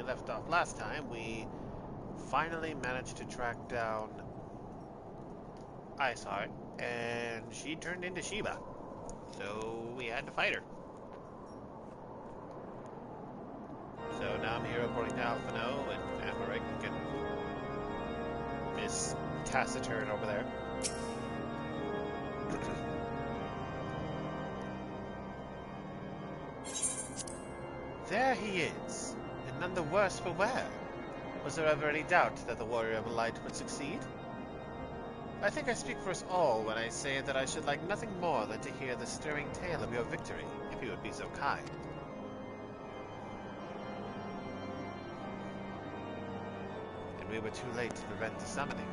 left off last time, we finally managed to track down Iceheart, and she turned into Sheba. So we had to fight her. So now I'm here reporting to Alphino and Amaric and Miss Taciturn over there. There he is, and none the worse for wear. Was there ever any doubt that the Warrior of Light would succeed? I think I speak for us all when I say that I should like nothing more than to hear the stirring tale of your victory, if you would be so kind. And we were too late to prevent the summoning.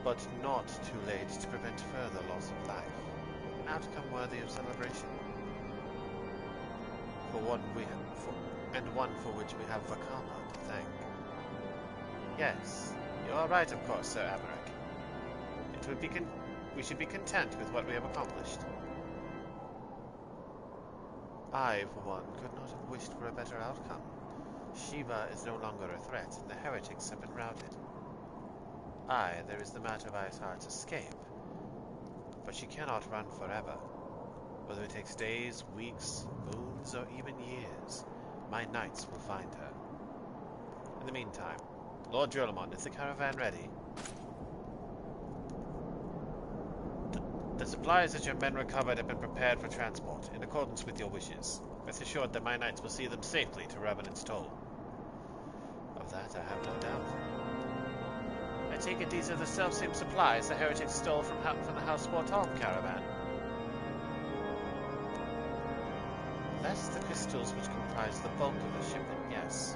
But not too late to prevent further loss of life. An outcome worthy of celebration. One for which we have Vakama to thank. Yes, you are right, of course, Sir Amaric. We should be content with what we have accomplished. I, for one, could not have wished for a better outcome. Sheba is no longer a threat, and the heretics have been routed. Aye, there is the matter of Iceheart's escape, but she cannot run forever. Whether it takes days, weeks, moons, or even years, my knights will find her. In the meantime, Lord Jurlamont, is the caravan ready? The supplies that your men recovered have been prepared for transport, in accordance with your wishes. Rest assured that my knights will see them safely to Revenant's Toll. Of that I have no doubt. I take it these are the self-same supplies the heretics stole from the House Sportom caravan. Less the crystals which comprise the bulk of the shipment, yes.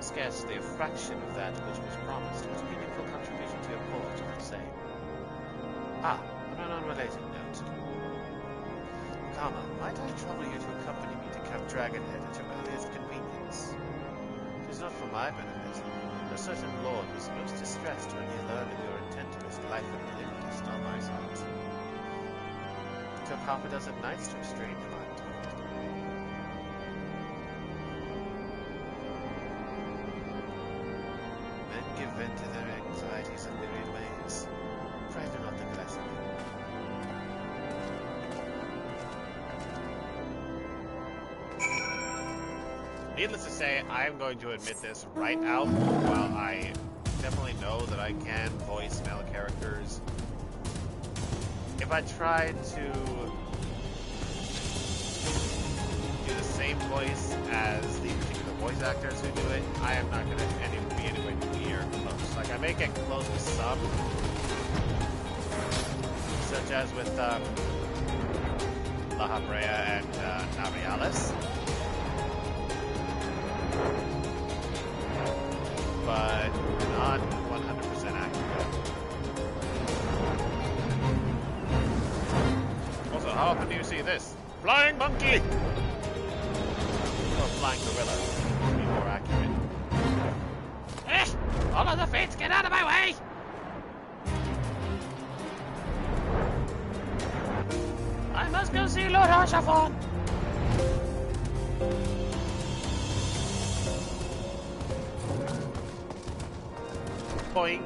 Scarcely a fraction of that which was promised, but a meaningful contribution to your port, all the same. Ah, on an unrelated note. Vakama, might I trouble you to accompany me to Camp Dragonhead at your earliest convenience? It is not for my benefit. A certain lord was most distressed when he learned of your intent to risk life and limb to stop Iceheart. It took half a dozen nights to restrain him, I'm told. Men give vent to their anxieties in myriad ways. Pray do not think less of me. Needless to say, I am going to admit this right out. While I definitely know that I can voice male characters, if I tried to do the same voice as the particular voice actors who do it, I am not going to be anywhere near close. Like, I may get close with some, such as with La Habrea and Narialis. But not 100% accurate. Also, how often do you see this? Flying monkey! Or flying gorilla, to be more accurate. All of the fates, get out of my way! I must go see Lord Arshafon! Boing.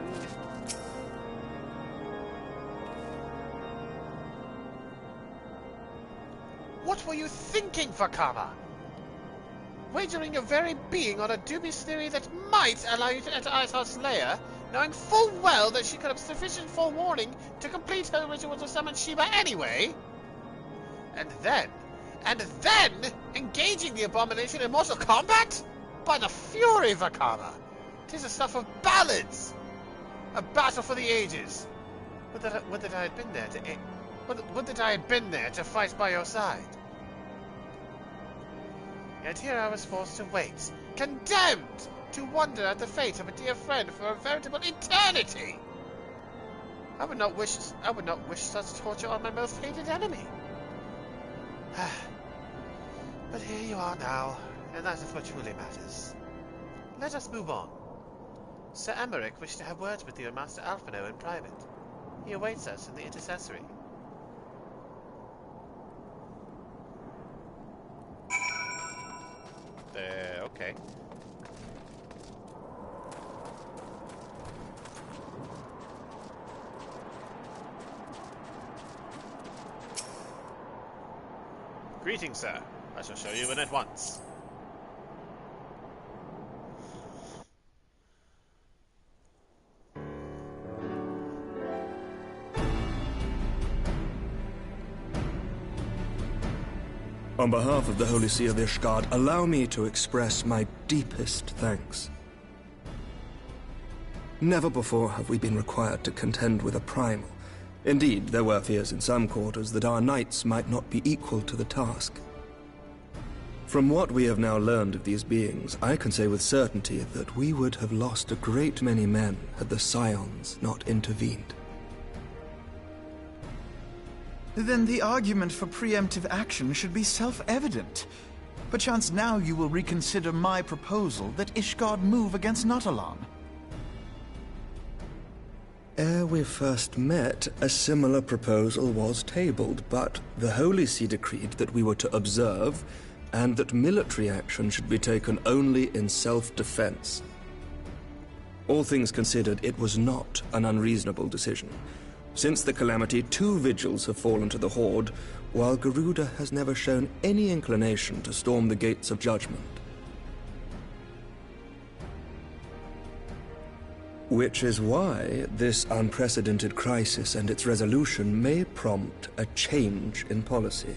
What were you thinking, Vakama? Wagering your very being on a dubious theory that might allow you to enter Iceheart's lair, knowing full well that she could have sufficient forewarning to complete her ritual to summon Sheba anyway? And then engaging the abomination in mortal combat? By the fury, Vakama! 'Tis the stuff of ballads! A battle for the ages! Would that I had been there to fight by your side. Yet here I was forced to wait, condemned to wonder at the fate of a dear friend for a veritable eternity! I would not wish such torture on my most hated enemy. But here you are now, and that is what truly matters. Let us move on. Sir Amaric wished to have words with you and Master Alphino in private. He awaits us in the intercessory. Okay. Greetings, sir. I shall show you in at once. On behalf of the Holy See of Ishgard, allow me to express my deepest thanks. Never before have we been required to contend with a primal. Indeed, there were fears in some quarters that our knights might not be equal to the task. From what we have now learned of these beings, I can say with certainty that we would have lost a great many men had the Scions not intervened. Then the argument for preemptive action should be self-evident. Perchance now you will reconsider my proposal that Ishgard move against Nautalon. Ere we first met, a similar proposal was tabled, but the Holy See decreed that we were to observe, and that military action should be taken only in self-defense. All things considered, it was not an unreasonable decision. Since the calamity, 2 vigils have fallen to the Horde, while Garuda has never shown any inclination to storm the gates of judgment. Which is why this unprecedented crisis and its resolution may prompt a change in policy.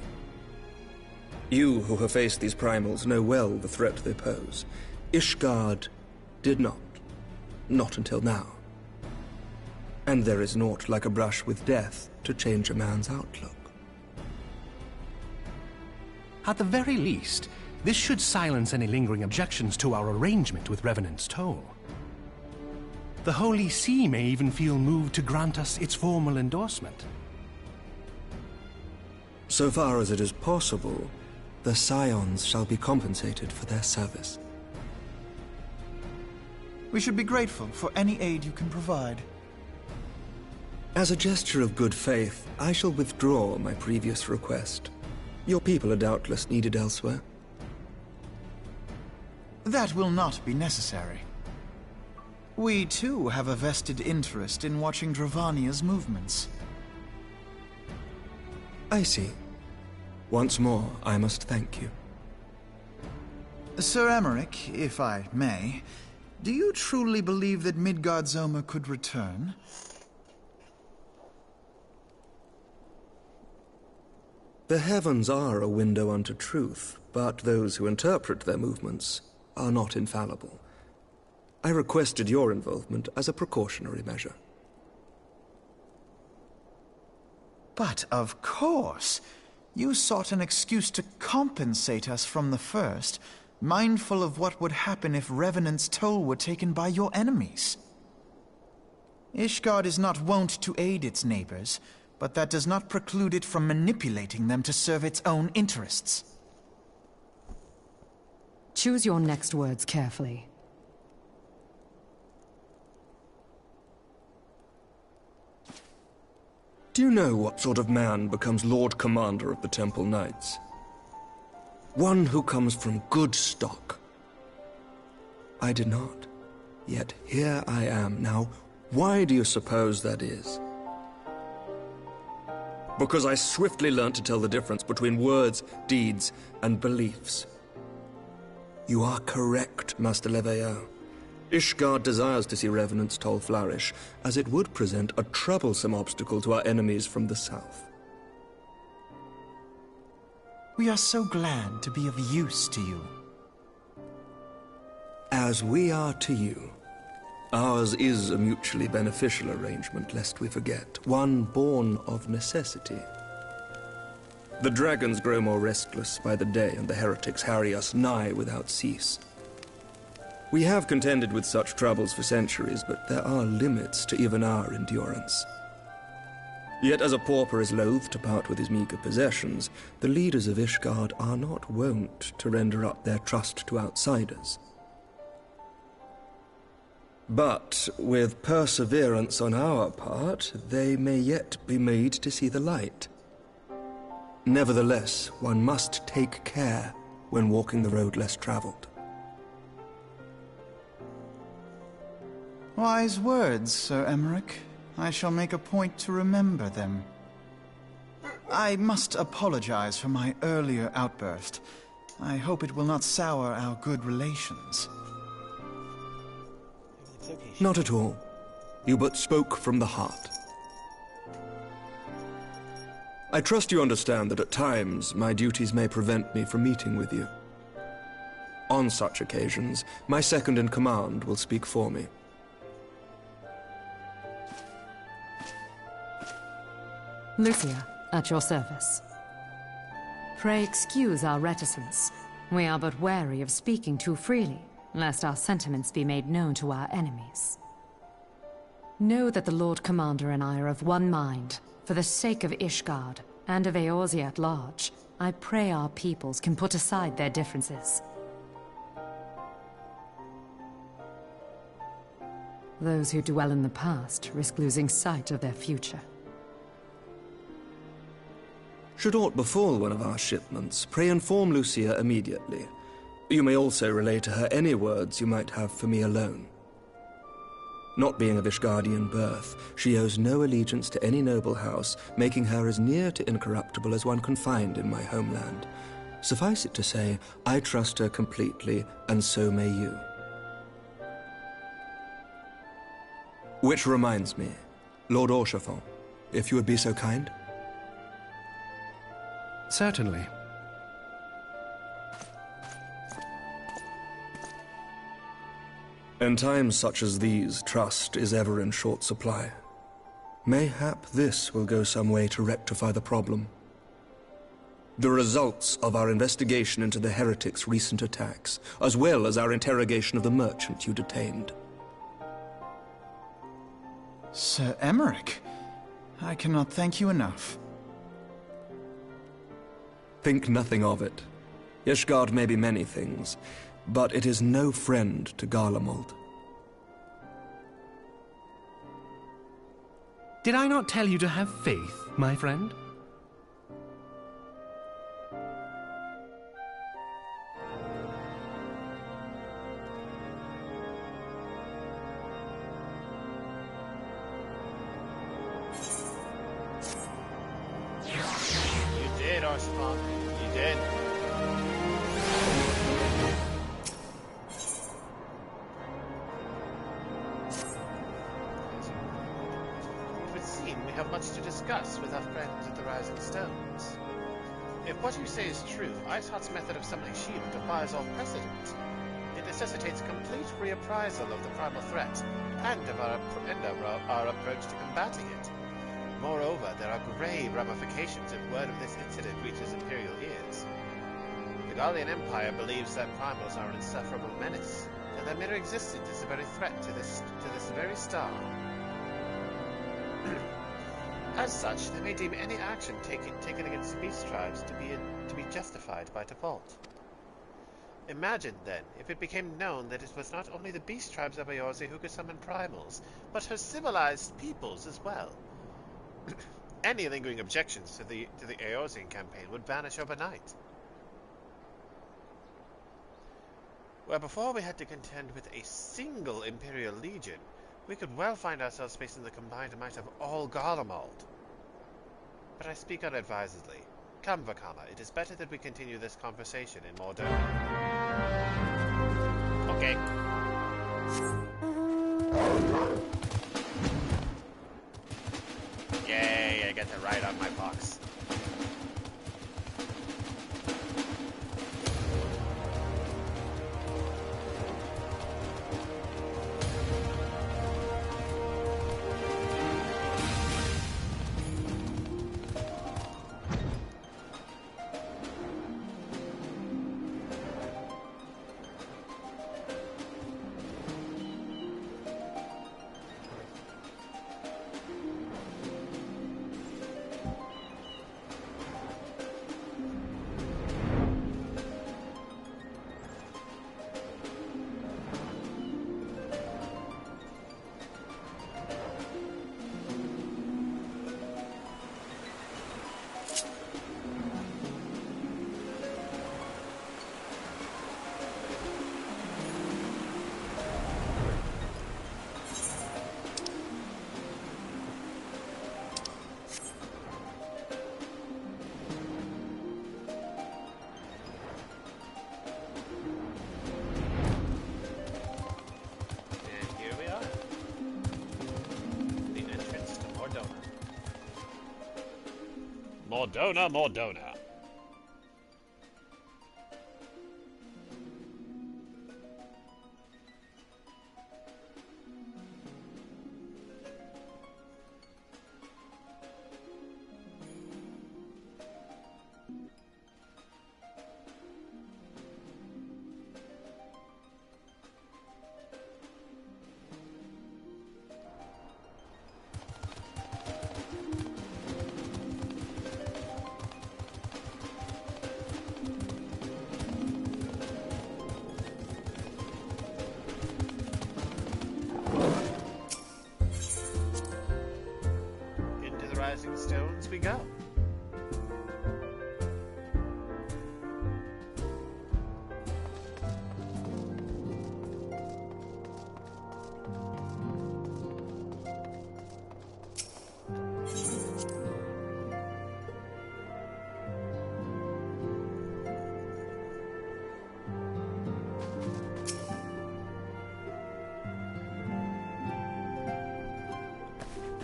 You who have faced these primals know well the threat they pose. Ishgard did not. Not until now. And there is naught like a brush with death to change a man's outlook. At the very least, this should silence any lingering objections to our arrangement with Revenant's Toll. The Holy See may even feel moved to grant us its formal endorsement. So far as it is possible, the Scions shall be compensated for their service. We should be grateful for any aid you can provide. As a gesture of good faith, I shall withdraw my previous request. Your people are doubtless needed elsewhere. That will not be necessary. We, too, have a vested interest in watching Dravania's movements. I see. Once more, I must thank you. Sir Emmerich, if I may, do you truly believe that Midgard-Zoma could return? The heavens are a window unto truth, but those who interpret their movements are not infallible. I requested your involvement as a precautionary measure. But of course, you sought an excuse to compensate us from the first, mindful of what would happen if Revenant's Toll were taken by your enemies. Ishgard is not wont to aid its neighbors, but that does not preclude it from manipulating them to serve its own interests. Choose your next words carefully. Do you know what sort of man becomes Lord Commander of the Temple Knights? One who comes from good stock. I did not. Yet here I am. Now, why do you suppose that is? Because I swiftly learned to tell the difference between words, deeds, and beliefs. You are correct, Master Leveilleur. Ishgard desires to see Revenant's Toll flourish, as it would present a troublesome obstacle to our enemies from the south. We are so glad to be of use to you. As we are to you. Ours is a mutually beneficial arrangement, lest we forget, one born of necessity. The dragons grow more restless by the day, and the heretics harry us nigh without cease. We have contended with such troubles for centuries, but there are limits to even our endurance. Yet as a pauper is loath to part with his meager possessions, the leaders of Ishgard are not wont to render up their trust to outsiders. But with perseverance on our part, they may yet be made to see the light. Nevertheless, one must take care when walking the road less traveled. Wise words, Sir Emmerich. I shall make a point to remember them. I must apologize for my earlier outburst. I hope it will not sour our good relations. Not at all. You but spoke from the heart. I trust you understand that at times my duties may prevent me from meeting with you. On such occasions, my second-in-command will speak for me. Lucia, at your service. Pray excuse our reticence. We are but wary of speaking too freely, lest our sentiments be made known to our enemies. Know that the Lord Commander and I are of one mind. For the sake of Ishgard, and of Eorzea at large, I pray our peoples can put aside their differences. Those who dwell in the past risk losing sight of their future. Should aught befall one of our shipments, pray inform Lucia immediately. You may also relay to her any words you might have for me alone. Not being of Ishgardian birth, she owes no allegiance to any noble house, making her as near to incorruptible as one can find in my homeland. Suffice it to say, I trust her completely, and so may you. Which reminds me, Lord Orchefort, if you would be so kind. Certainly. In times such as these, trust is ever in short supply. Mayhap this will go some way to rectify the problem. The results of our investigation into the heretics' recent attacks, as well as our interrogation of the merchant you detained. Sir Emmerich, I cannot thank you enough. Think nothing of it. Ishgard may be many things, but it is no friend to Garlemald. Did I not tell you to have faith, my friend? You did, Archibald. You did. It would seem we have much to discuss with our friends at the Rising Stones. If what you say is true, Iceheart's method of summoning shield defies all precedent. It necessitates complete reappraisal of the primal threat and of our approach to combating it. Moreover, there are grave ramifications if word of this incident reaches Imperial ears. The Gallian Empire believes that primals are an insufferable menace, and their mere existence is a very threat to this very star. As such, they may deem any action taken against the beast tribes to be justified by default. Imagine, then, if it became known that it was not only the beast tribes of Eorzea who could summon primals, but her civilized peoples as well. Any lingering objections to the Eorzean campaign would vanish overnight. Where before we had to contend with a single Imperial Legion, we could well find ourselves facing the combined might of all Garlemald. But I speak unadvisedly. Come, Vakama, it is better that we continue this conversation in Mordoni. Okay. Yay, I get to ride on my box. Mordona, Mordona. Rising stones we go.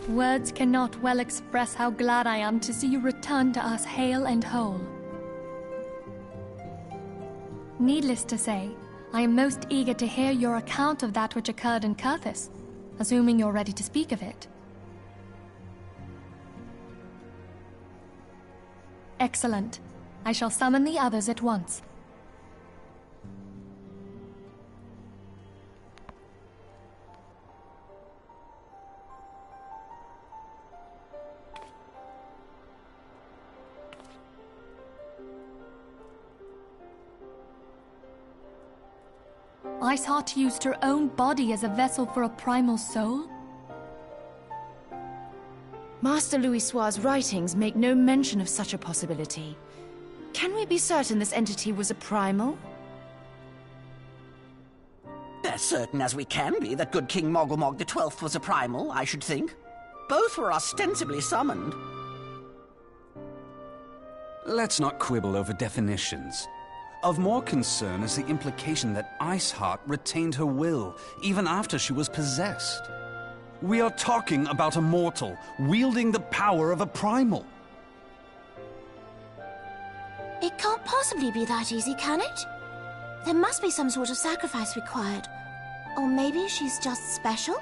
Words cannot well express how glad I am to see you return to us hale and whole. Needless to say, I am most eager to hear your account of that which occurred in Kurthis, assuming you're ready to speak of it. Excellent. I shall summon the others at once. Iceheart used her own body as a vessel for a primal soul? Master Louisoir's writings make no mention of such a possibility. Can we be certain this entity was a primal? As certain as we can be that good King Mogulmog XII was a primal, I should think. Both were ostensibly summoned. Let's not quibble over definitions. Of more concern is the implication that Iceheart retained her will, even after she was possessed. We are talking about a mortal, wielding the power of a primal. It can't possibly be that easy, can it? There must be some sort of sacrifice required. Or maybe she's just special?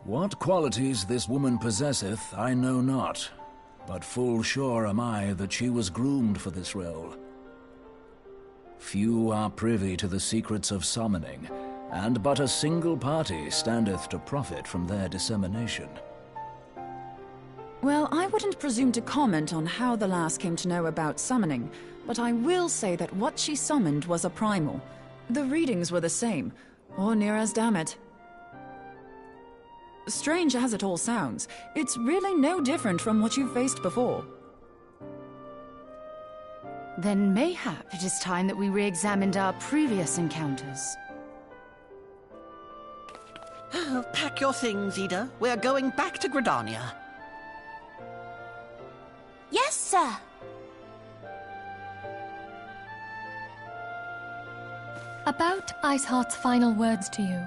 What qualities this woman possesseth, I know not. But full sure am I that she was groomed for this role. Few are privy to the secrets of summoning, and but a single party standeth to profit from their dissemination. Well, I wouldn't presume to comment on how the lass came to know about summoning, but I will say that what she summoned was a primal. The readings were the same, or near as damn it. Strange as it all sounds, it's really no different from what you've faced before. Then mayhap it is time that we re-examined our previous encounters. Pack your things, Ida. We're going back to Gridania. Yes, sir. About Iceheart's final words to you.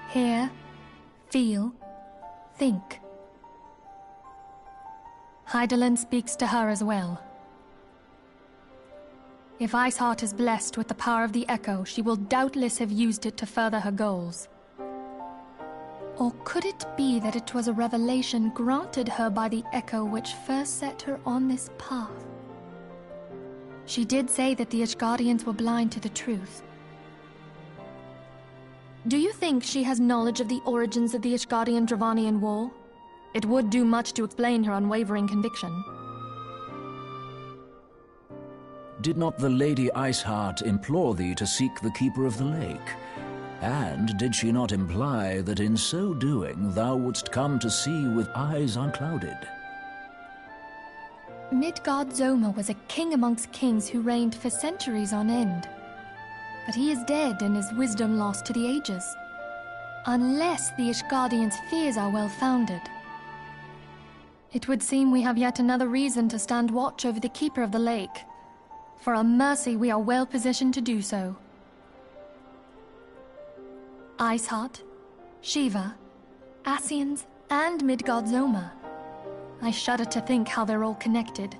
Hear, feel, think. Hydaelyn speaks to her as well. If Iceheart is blessed with the power of the Echo, she will doubtless have used it to further her goals. Or could it be that it was a revelation granted her by the Echo which first set her on this path? She did say that the Ishgardians were blind to the truth. Do you think she has knowledge of the origins of the Ishgardian-Dravanian War? It would do much to explain her unwavering conviction. Did not the Lady Iceheart implore thee to seek the Keeper of the Lake? And did she not imply that in so doing thou wouldst come to see with eyes unclouded? Midgard Zoma was a king amongst kings who reigned for centuries on end. But he is dead and his wisdom lost to the ages. Unless the Ishgardians' fears are well-founded. It would seem we have yet another reason to stand watch over the Keeper of the Lake. For a mercy, we are well positioned to do so. Iceheart, Shiva, Ascians, and Midgard's Oma. I shudder to think how they're all connected.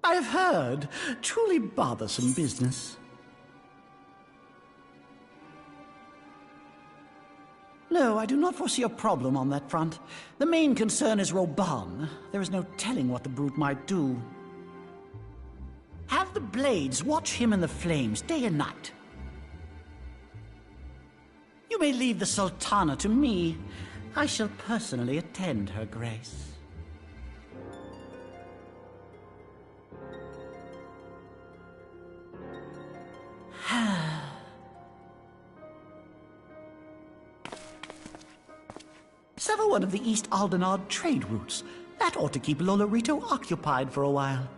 I've heard. Truly bothersome business. No, I do not foresee a problem on that front. The main concern is Roban. There is no telling what the brute might do. Have the Blades watch him in the flames day and night. You may leave the Sultana to me. I shall personally attend her grace. Sever one of the East Aldenard trade routes. That ought to keep Lolorito occupied for a while.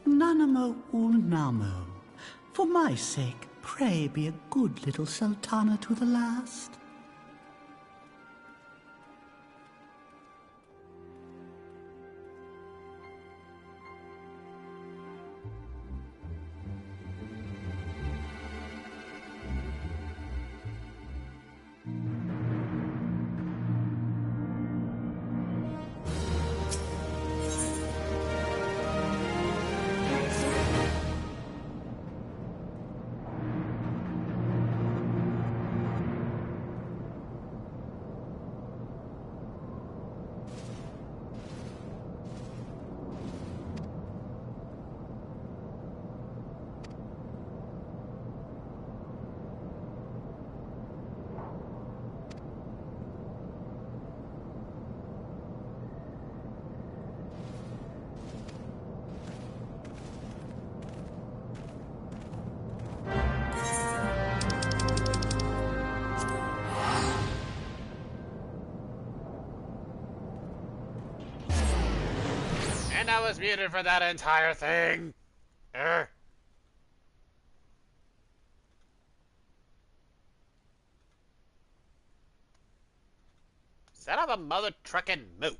Nanamo Ulnamo. For my sake, pray be a good little Sultana to the last. And I was muted for that entire thing. Son of a mother trucking moo.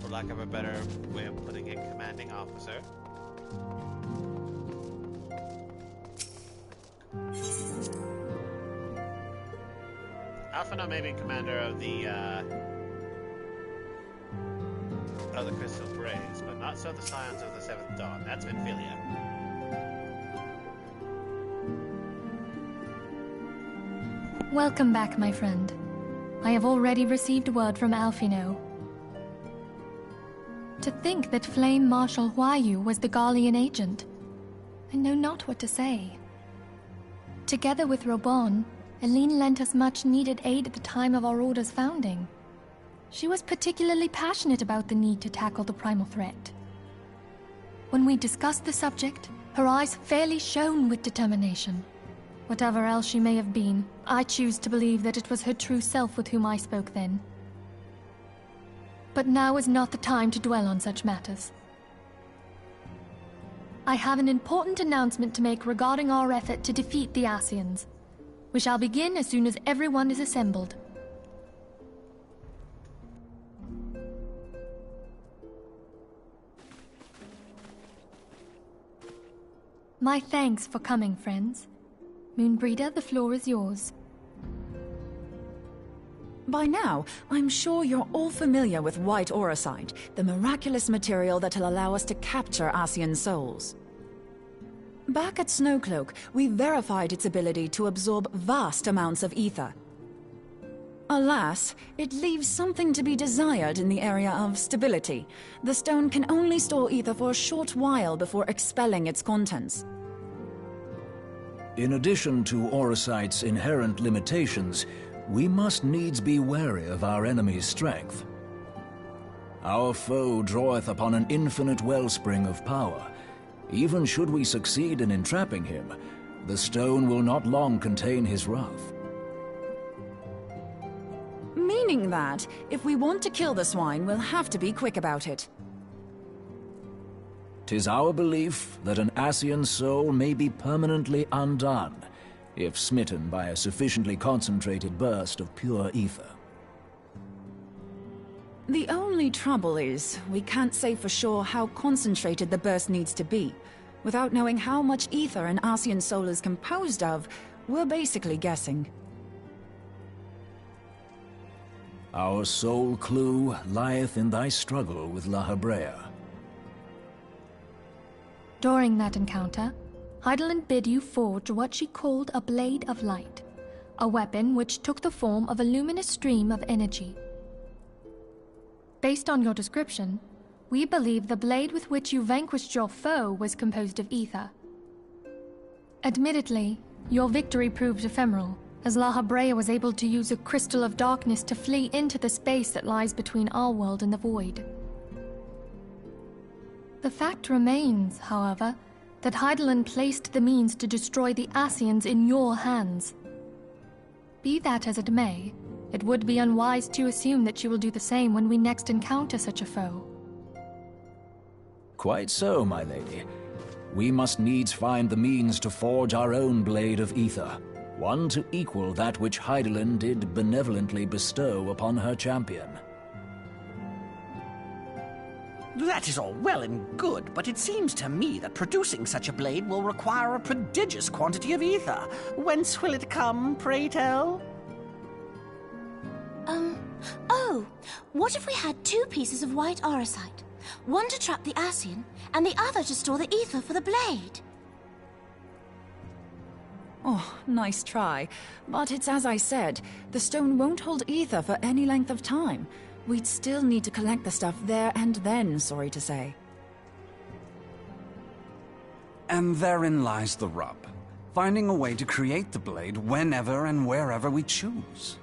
Lack of a better way of putting it, commanding officer. Alphino may be commander of the Crystal Braves, but not so the Scions of the Seventh Dawn. That's Vinfilia. Welcome back, my friend. I have already received word from Alphino. To think that Flame Marshal Huayu was the Garlean agent. I know not what to say. Together with Roban, Aline lent us much-needed aid at the time of our Order's founding. She was particularly passionate about the need to tackle the primal threat. When we discussed the subject, her eyes fairly shone with determination. Whatever else she may have been, I choose to believe that it was her true self with whom I spoke then. But now is not the time to dwell on such matters. I have an important announcement to make regarding our effort to defeat the Ascians. We shall begin as soon as everyone is assembled. My thanks for coming, friends. Moonbreeder, the floor is yours. By now, I'm sure you're all familiar with White Auracite, the miraculous material that'll allow us to capture Ascian souls. Back at Snowcloak, we verified its ability to absorb vast amounts of ether. Alas, it leaves something to be desired in the area of stability. The stone can only store ether for a short while before expelling its contents. In addition to Auracite's inherent limitations, we must needs be wary of our enemy's strength. Our foe draweth upon an infinite wellspring of power. Even should we succeed in entrapping him, the stone will not long contain his wrath. Saying that, if we want to kill the swine, we'll have to be quick about it. 'Tis our belief that an Ascian soul may be permanently undone, if smitten by a sufficiently concentrated burst of pure ether. The only trouble is, we can't say for sure how concentrated the burst needs to be. Without knowing how much ether an Ascian soul is composed of, we're basically guessing. Our sole clue lieth in thy struggle with La Hebrea. During that encounter, Heidelin bid you forge what she called a Blade of Light, a weapon which took the form of a luminous stream of energy. Based on your description, we believe the blade with which you vanquished your foe was composed of ether. Admittedly, your victory proved ephemeral, as La Hebrea was able to use a crystal of darkness to flee into the space that lies between our world and the void. The fact remains, however, that Heidelin placed the means to destroy the Ascians in your hands. Be that as it may, it would be unwise to assume that she will do the same when we next encounter such a foe. Quite so, my lady. We must needs find the means to forge our own blade of ether, one to equal that which Heidelin did benevolently bestow upon her champion. That is all well and good, but it seems to me that producing such a blade will require a prodigious quantity of ether. Whence will it come, pray tell? Oh, what if we had 2 pieces of white orosite? One to trap the Ascian, and the other to store the ether for the blade. Oh, nice try. But it's as I said, the stone won't hold ether for any length of time. We'd still need to collect the stuff there and then, sorry to say. And therein lies the rub. Finding a way to create the blade whenever and wherever we choose.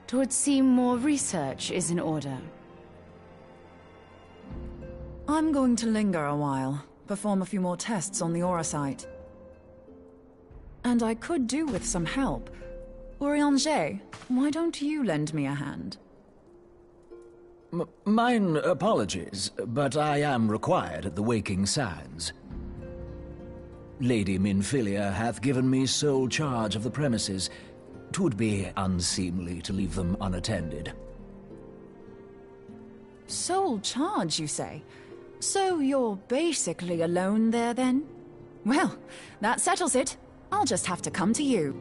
'Twould seem more research is in order. I'm going to linger a while, perform a few more tests on the orosite. And I could do with some help. Urianger, why don't you lend me a hand? Mine apologies, but I am required at the Waking Sands. Lady Minfilia hath given me sole charge of the premises. 'Twould be unseemly to leave them unattended. Sole charge, you say? So you're basically alone there, then? Well, that settles it. I'll just have to come to you.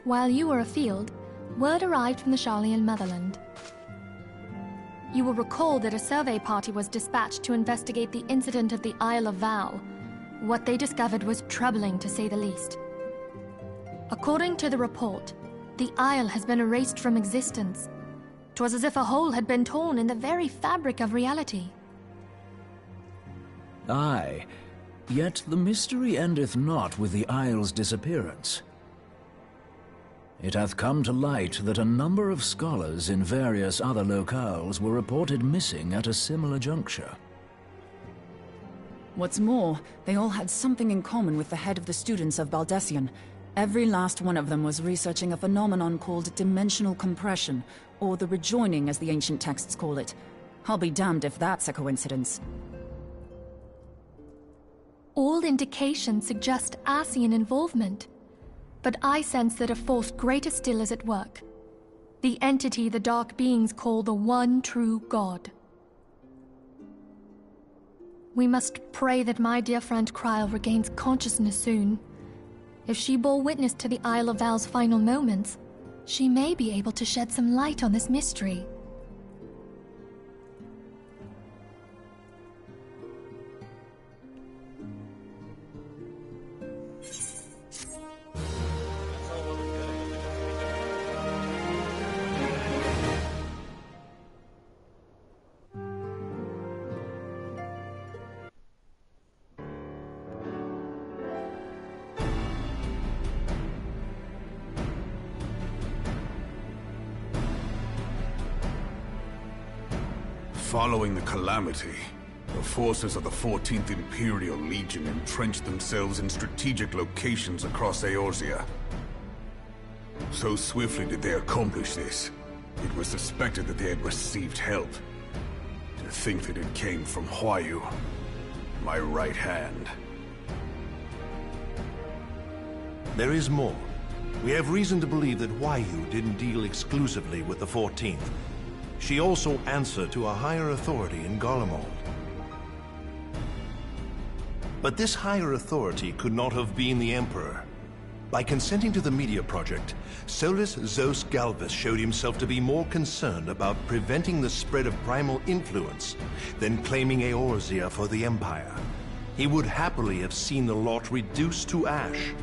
While you were afield, word arrived from the Sharlayan motherland. You will recall that a survey party was dispatched to investigate the incident of the Isle of Val. What they discovered was troubling, to say the least. According to the report, the isle has been erased from existence. 'Twas as if a hole had been torn in the very fabric of reality. Aye, yet the mystery endeth not with the isle's disappearance. It hath come to light that a number of scholars in various other locales were reported missing at a similar juncture. What's more, they all had something in common with the head of the students of Baldessian. Every last one of them was researching a phenomenon called dimensional compression, or the rejoining as the ancient texts call it. I'll be damned if that's a coincidence. All indications suggest Ascian involvement, but I sense that a force greater still is at work. The entity the Dark Beings call the One True God. We must pray that my dear friend Kryl regains consciousness soon. If she bore witness to the Isle of Val's final moments, she may be able to shed some light on this mystery. Following the calamity, the forces of the 14th Imperial Legion entrenched themselves in strategic locations across Eorzea. So swiftly did they accomplish this, it was suspected that they had received help. To think that it came from Huayu, my right hand. There is more. We have reason to believe that Huayu didn't deal exclusively with the 14th. She also answered to a higher authority in Garlemald. But this higher authority could not have been the Emperor. By consenting to the media project, Solus Zos Galvus showed himself to be more concerned about preventing the spread of primal influence than claiming Eorzea for the Empire. He would happily have seen the lot reduced to ash.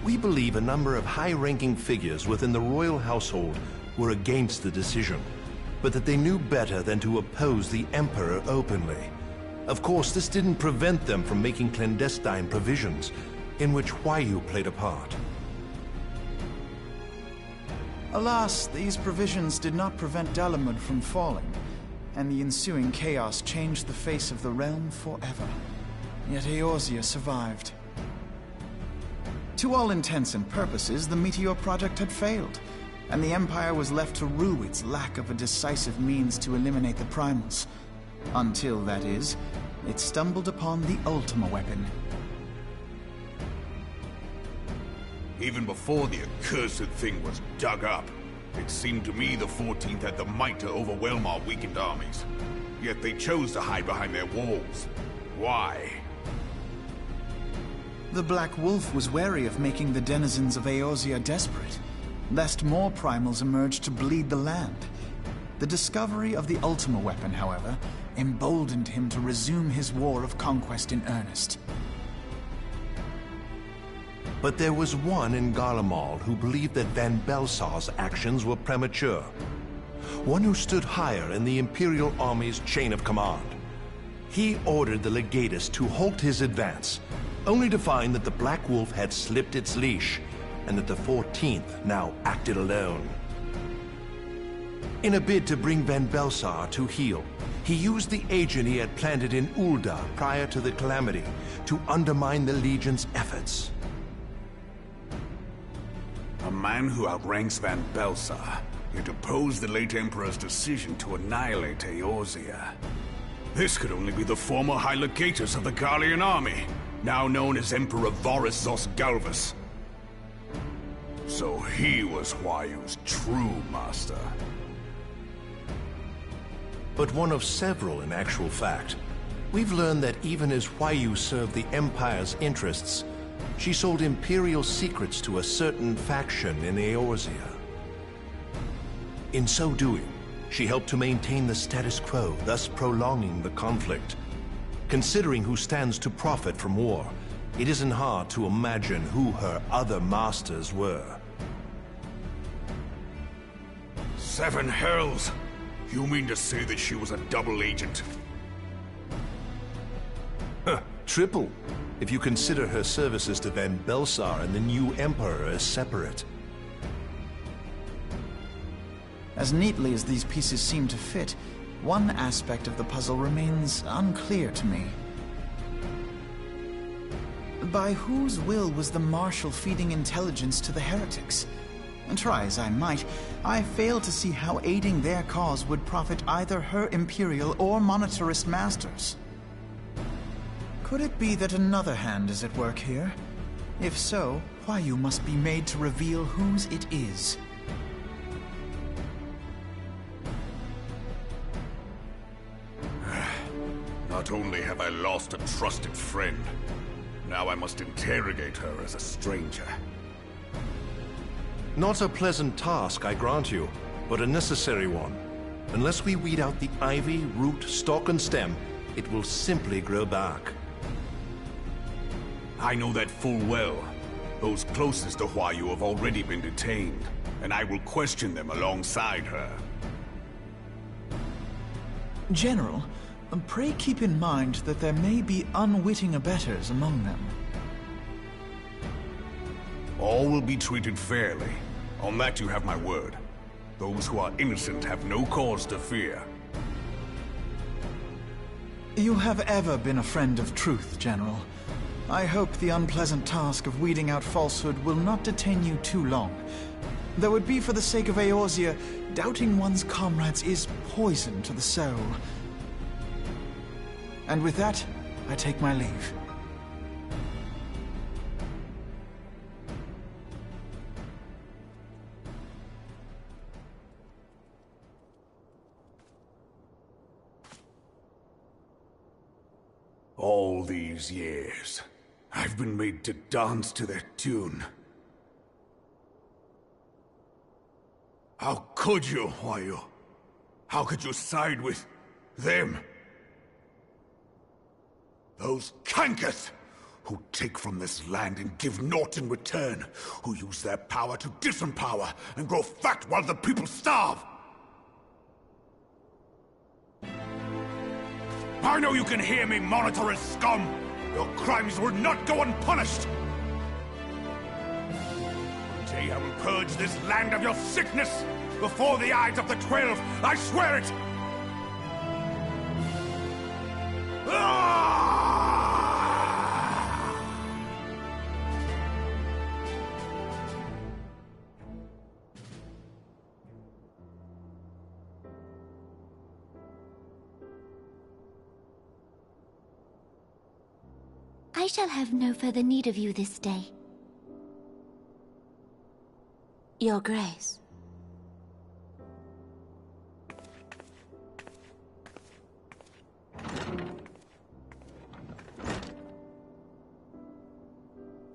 We believe a number of high-ranking figures within the royal household were against the decision, but that they knew better than to oppose the Emperor openly. Of course, this didn't prevent them from making clandestine provisions, in which Huayu played a part. Alas, these provisions did not prevent Dalamud from falling, and the ensuing chaos changed the face of the realm forever. Yet Eorzea survived. To all intents and purposes, the Meteor Project had failed, and the Empire was left to rue its lack of a decisive means to eliminate the primals. Until, that is, it stumbled upon the Ultima weapon. Even before the accursed thing was dug up, it seemed to me the 14th had the might to overwhelm our weakened armies. Yet they chose to hide behind their walls. Why? The Black Wolf was wary of making the denizens of Eorzea desperate, lest more primals emerge to bleed the land. The discovery of the Ultima weapon, however, emboldened him to resume his war of conquest in earnest. But there was one in Garlemald who believed that Van Belsar's actions were premature. One who stood higher in the Imperial Army's chain of command. He ordered the Legatus to halt his advance, only to find that the Black Wolf had slipped its leash, and that the 14th now acted alone. In a bid to bring Van Belsar to heel, he used the agent he had planted in Ul'dah prior to the calamity to undermine the Legion's efforts. A man who outranks Van Belsar, yet opposed the late Emperor's decision to annihilate Eorzea. This could only be the former High Legatus of the Garlean army, now known as Emperor Varus Zos Galvus. So he was Huayu's true master. But one of several in actual fact. We've learned that even as Huayu served the Empire's interests, she sold Imperial secrets to a certain faction in Eorzea. In so doing, she helped to maintain the status quo, thus prolonging the conflict. Considering who stands to profit from war, it isn't hard to imagine who her other masters were. Seven hells! You mean to say that she was a double agent? Huh, triple, if you consider her services to Van Belsar and the new Emperor as separate. As neatly as these pieces seem to fit, one aspect of the puzzle remains unclear to me. By whose will was the Marshal feeding intelligence to the heretics? And try as I might, I fail to see how aiding their cause would profit either her Imperial or Monetarist masters. Could it be that another hand is at work here? If so, Huayu must be made to reveal whose it is. Not only have I lost a trusted friend, now I must interrogate her as a stranger. Not a pleasant task, I grant you, but a necessary one. Unless we weed out the ivy, root, stalk, and stem, it will simply grow back. I know that full well. Those closest to Huayu have already been detained, and I will question them alongside her. General, pray keep in mind that there may be unwitting abettors among them. All will be treated fairly. On that you have my word. Those who are innocent have no cause to fear. You have ever been a friend of truth, General. I hope the unpleasant task of weeding out falsehood will not detain you too long. Though it be for the sake of Eorzea, doubting one's comrades is poison to the soul. And with that, I take my leave. All these years, I've been made to dance to their tune. How could you, Huayu? How could you side with them? Those cankers who take from this land and give naught in return, who use their power to disempower and grow fat while the people starve. I know you can hear me, monitorous scum! Your crimes will not go unpunished! Until you have purged this land of your sickness, before the eyes of the 12, I swear it! I shall have no further need of you this day. Your Grace.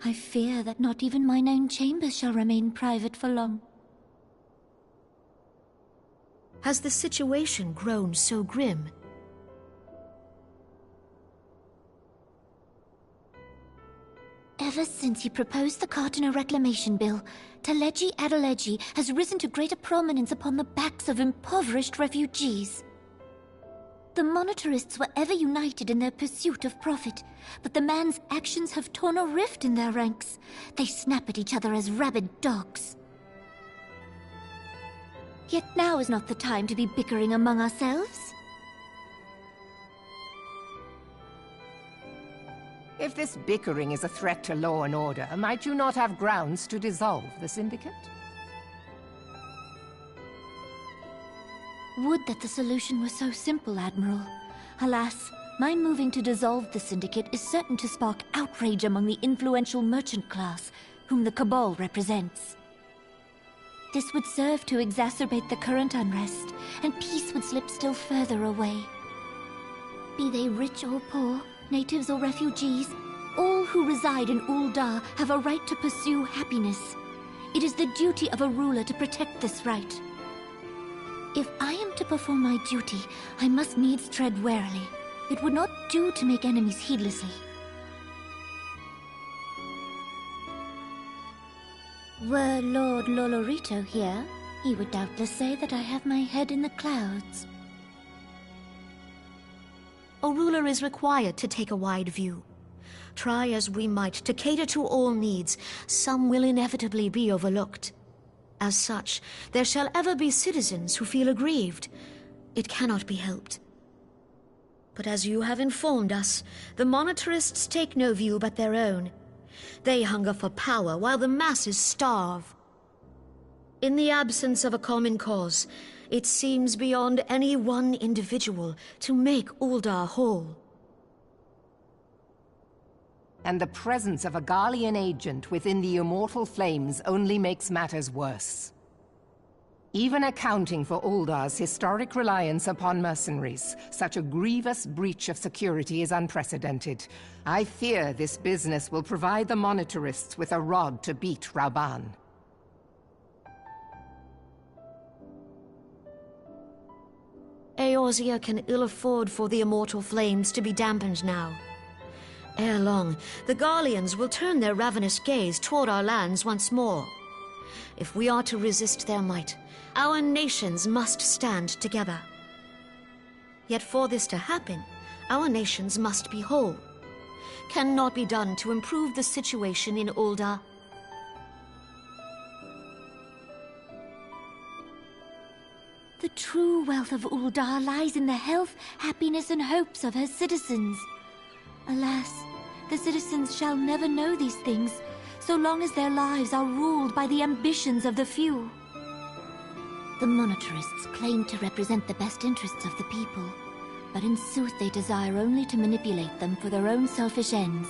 I fear that not even mine own chambers shall remain private for long. Has the situation grown so grim? Ever since he proposed the Cardinal Reclamation Bill, Teleji Adeleji has risen to greater prominence upon the backs of impoverished refugees. The Monitorists were ever united in their pursuit of profit, but the man's actions have torn a rift in their ranks. They snap at each other as rabid dogs. Yet now is not the time to be bickering among ourselves. If this bickering is a threat to law and order, might you not have grounds to dissolve the Syndicate? Would that the solution were so simple, Admiral. Alas, my moving to dissolve the Syndicate is certain to spark outrage among the influential merchant class, whom the Cabal represents. This would serve to exacerbate the current unrest, and peace would slip still further away. Be they rich or poor, natives or refugees, all who reside in Ul'dah have a right to pursue happiness. It is the duty of a ruler to protect this right. If I am to perform my duty, I must needs tread warily. It would not do to make enemies heedlessly. Were Lord Lolorito here, he would doubtless say that I have my head in the clouds. A ruler is required to take a wide view. Try as we might to cater to all needs, some will inevitably be overlooked. As such, there shall ever be citizens who feel aggrieved. It cannot be helped. But as you have informed us, the Monitorists take no view but their own. They hunger for power while the masses starve. In the absence of a common cause, it seems beyond any one individual to make Ul'dah whole. And the presence of a Garlean agent within the Immortal Flames only makes matters worse. Even accounting for Ul'dah's historic reliance upon mercenaries, such a grievous breach of security is unprecedented. I fear this business will provide the Monitorists with a rod to beat Rauban. Eorzea can ill afford for the Immortal Flames to be dampened now. Ere long, the Garleans will turn their ravenous gaze toward our lands once more. If we are to resist their might, our nations must stand together. Yet for this to happen, our nations must be whole. Cannot be done to improve the situation in Ul'dah. The true wealth of Uldar lies in the health, happiness, and hopes of her citizens. Alas, the citizens shall never know these things, so long as their lives are ruled by the ambitions of the few. The monetarists claim to represent the best interests of the people, but in sooth they desire only to manipulate them for their own selfish ends.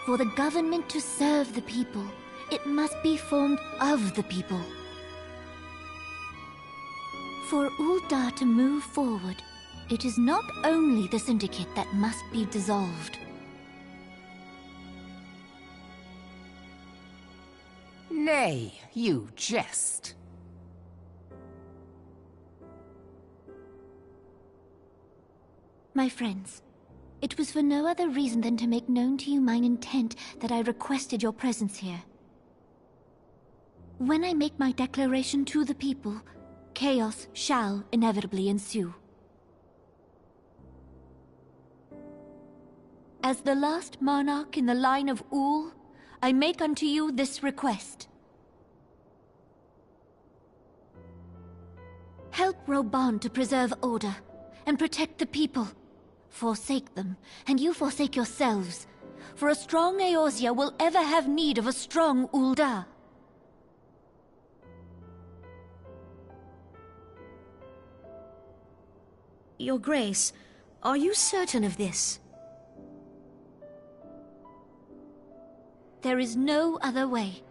For the government to serve the people, it must be formed of the people. For Uldar to move forward, it is not only the Syndicate that must be dissolved. Nay, you jest. My friends, it was for no other reason than to make known to you mine intent that I requested your presence here. When I make my declaration to the people, chaos shall inevitably ensue. As the last monarch in the line of Ul, I make unto you this request. Help Roban to preserve order and protect the people. Forsake them, and you forsake yourselves, for a strong Eorzea will ever have need of a strong Uldar. Your Grace, are you certain of this? There is no other way.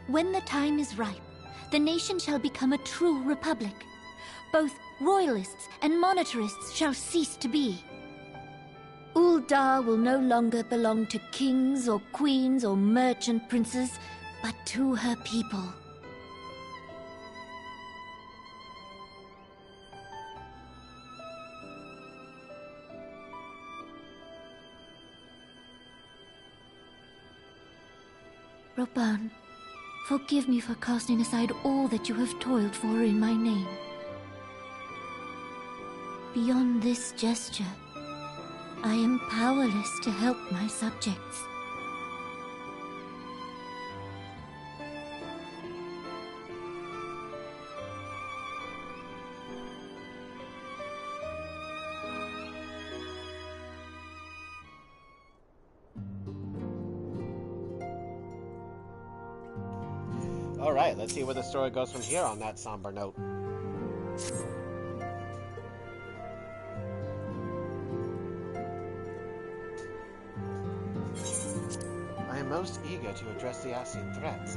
When the time is ripe, the nation shall become a true republic. Both royalists and monetarists shall cease to be. Uldar will no longer belong to kings or queens or merchant princes, but to her people. Roban, forgive me for casting aside all that you have toiled for in my name. Beyond this gesture, I am powerless to help my subjects. Alright, let's see where the story goes from here on that somber note. I am most eager to address the Ascian threats.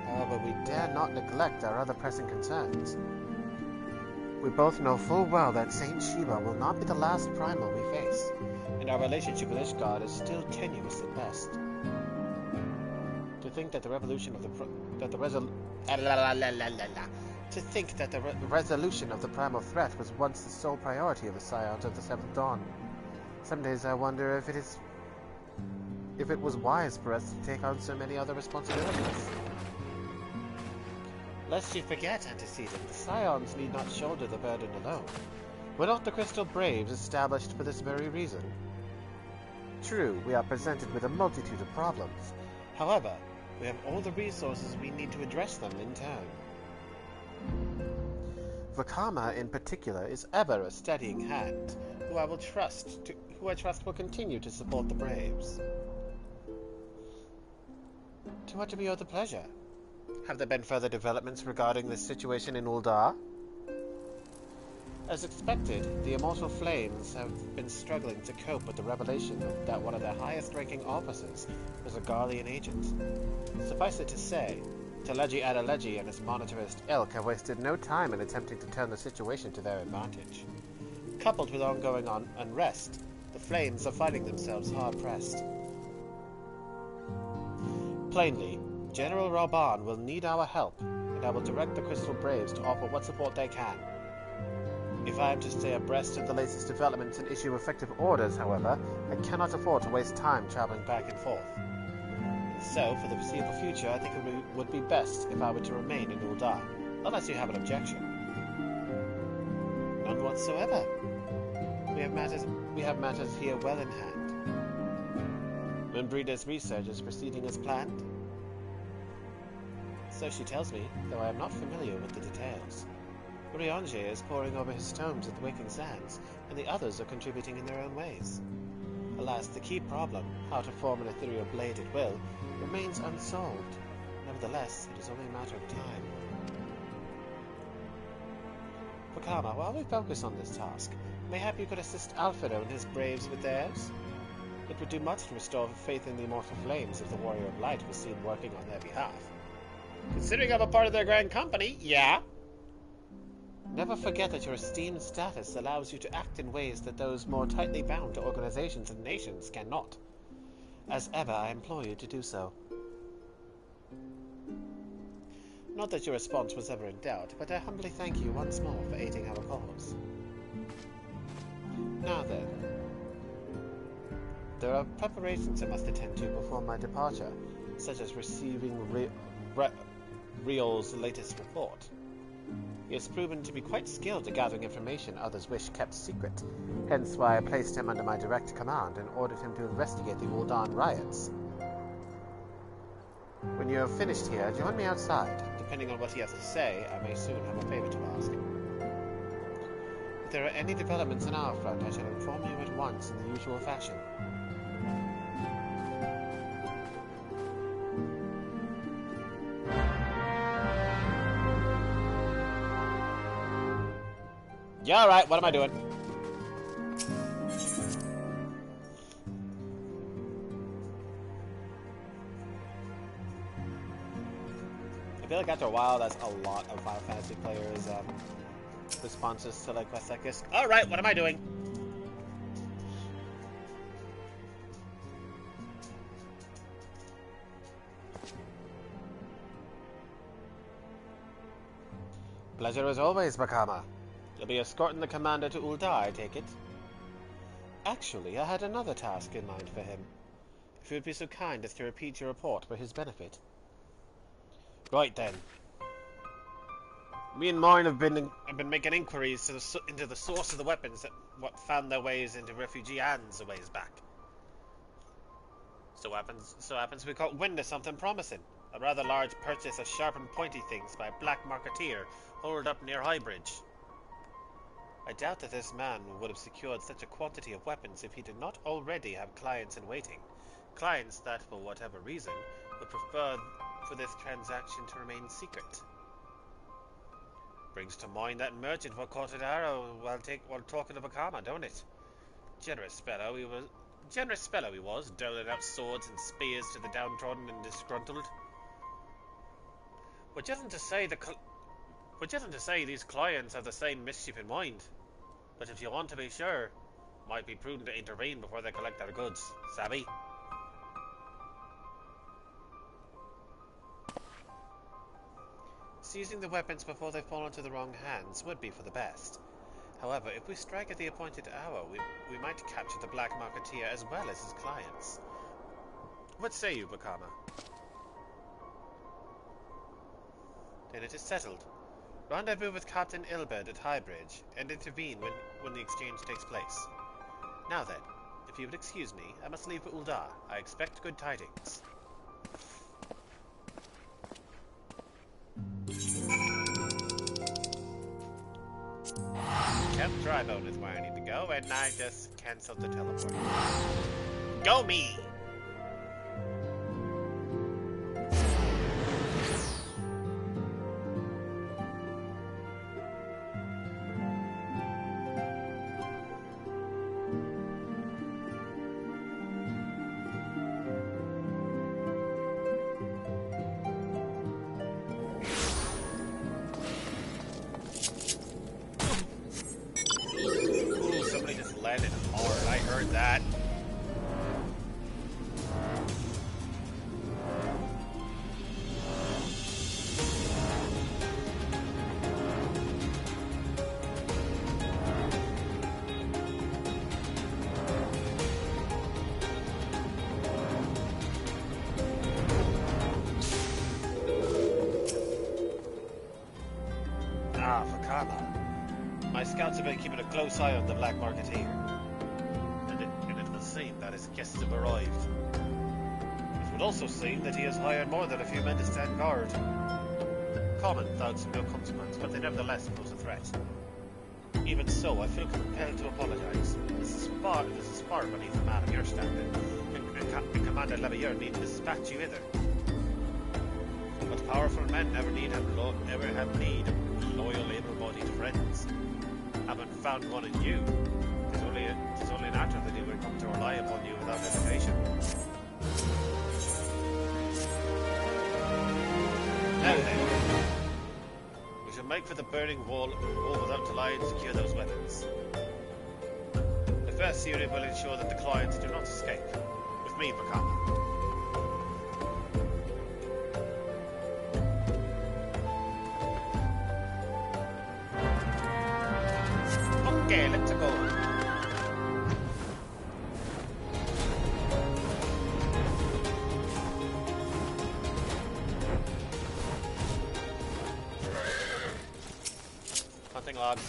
However, we dare not neglect our other pressing concerns. We both know full well that Saint Sheba will not be the last primal we face, and our relationship with Ishgard is still tenuous at best. To think that the resolution of the primal threat was once the sole priority of the Scions of the Seventh Dawn. Some days I wonder if it was wise for us to take on so many other responsibilities. Lest you forget, Antecedent, the Scions need not shoulder the burden alone. Were not the Crystal Braves established for this very reason? True, we are presented with a multitude of problems. However, we have all the resources we need to address them in turn. Vakama, in particular, is ever a steadying hand, who I trust will continue to support the Braves. To what do we owe the pleasure? Have there been further developments regarding this situation in Uldar? As expected, the Immortal Flames have been struggling to cope with the revelation that one of their highest-ranking officers was a Garlean agent. Suffice it to say, Teleji Adeleji and his monetarist ilk have wasted no time in attempting to turn the situation to their advantage. Coupled with ongoing unrest, the Flames are finding themselves hard-pressed. Plainly, General Roban will need our help, and I will direct the Crystal Braves to offer what support they can. If I am to stay abreast of the latest developments and issue effective orders, however, I cannot afford to waste time traveling back and forth. So, for the foreseeable future, I think it would be best if I were to remain in Uldar, unless you have an objection. None whatsoever. We have matters here well in hand. Mimbrida's research is proceeding as planned. So she tells me, though I am not familiar with the details. Urianger is poring over his tomes at the Waking Sands, and the others are contributing in their own ways. Alas, the key problem, how to form an ethereal blade at will, remains unsolved. Nevertheless, it is only a matter of time. Vakama, while we focus on this task, mayhap you could assist Alfredo and his braves with theirs? It would do much to restore faith in the immortal flames if the Warrior of Light was seen working on their behalf. Considering I'm a part of their grand company, yeah. Never forget that your esteemed status allows you to act in ways that those more tightly bound to organizations and nations cannot. As ever, I implore you to do so. Not that your response was ever in doubt, but I humbly thank you once more for aiding our cause. Now then, there are preparations I must attend to before my departure, such as receiving Riol's latest report. He has proven to be quite skilled at gathering information others wish kept secret, hence why I placed him under my direct command and ordered him to investigate the Ul'Dan riots. When you have finished here, join me outside. Depending on what he has to say, I may soon have a favor to ask. If there are any developments on our front, I shall inform you at once in the usual fashion. Yeah, alright, what am I doing? I feel like after a while, that's a lot of Final Fantasy players' responses to like quests like this. Alright, what am I doing? Pleasure as always, Vakama. You'll be escorting the commander to Ul'Da, I take it? Actually, I had another task in mind for him. If you would be so kind as to repeat your report for his benefit. Right then. Me and mine have been making inquiries into the source of the weapons that found their ways into refugee hands a ways back. So happens we caught wind of something promising. A rather large purchase of sharp and pointy things by a black marketeer holed up near Highbridge. I doubt that this man would have secured such a quantity of weapons if he did not already have clients in waiting. Clients that, for whatever reason, would prefer for this transaction to remain secret. Brings to mind that merchant what caught at Arrow while talking to Vakama, don't it? Generous fellow he was, doling out swords and spears to the downtrodden and disgruntled. Which isn't to say these clients have the same mischief in mind. But if you want to be sure, it might be prudent to intervene before they collect their goods. Savvy? Seizing the weapons before they fall into the wrong hands would be for the best. However, if we strike at the appointed hour, we might capture the black marketeer as well as his clients. What say you, Vakama? Then it is settled. Rendezvous with Captain Ilbert at Highbridge, and intervene when the exchange takes place. Now then, if you would excuse me, I must leave for Ul'Da. I expect good tidings. Camp Drybone is where I need to go, and I just cancelled the teleport. Go me! Vakama. My scouts have been keeping a close eye on the black marketeer. And it will seem that his guests have arrived. It would also seem that he has hired more than a few men to stand guard. common thugs of no consequence, but they nevertheless pose a threat. Even so, I feel compelled to apologize. This is far beneath a man of your standing, and Commander Leveilleur need to dispatch you hither. But powerful men never have need of loyal, able-bodied friends. Haven't found one in you. It is only natural that he would come to rely upon you without hesitation. Now then, we shall make for the burning wall without delay and secure those weapons. The first unit will ensure that the clients do not escape. With me, Vakama. Okay, let's go. Hunting logs.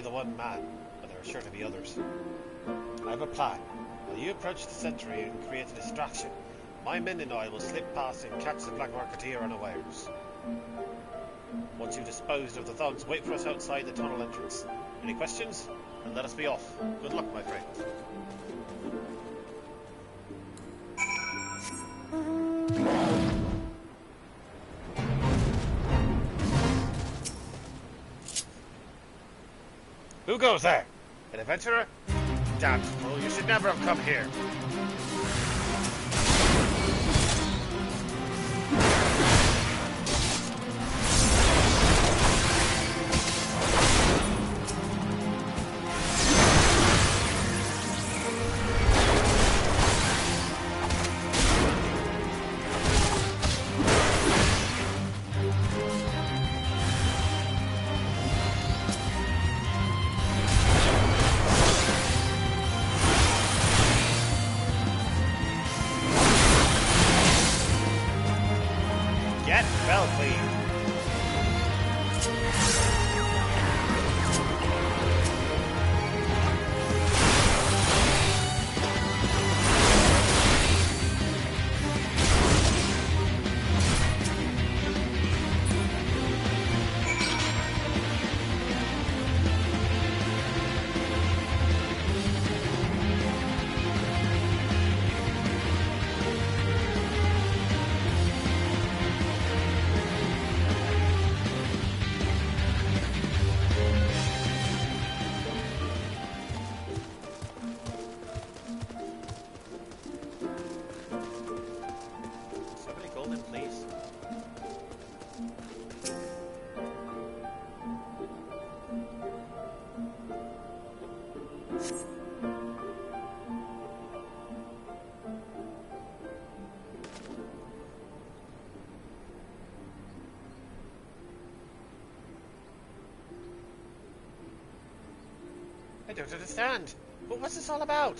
The one man, but there are sure to be others. I have a plan. While you approach the sentry and create a distraction, my men and I will slip past and catch the black marketeer unawares. Once you've disposed of the thugs, wait for us outside the tunnel entrance. Any questions? And let us be off. Good luck, my friend. Who goes there? An adventurer? Damn fool, you should never have come here. I don't understand. What's this all about?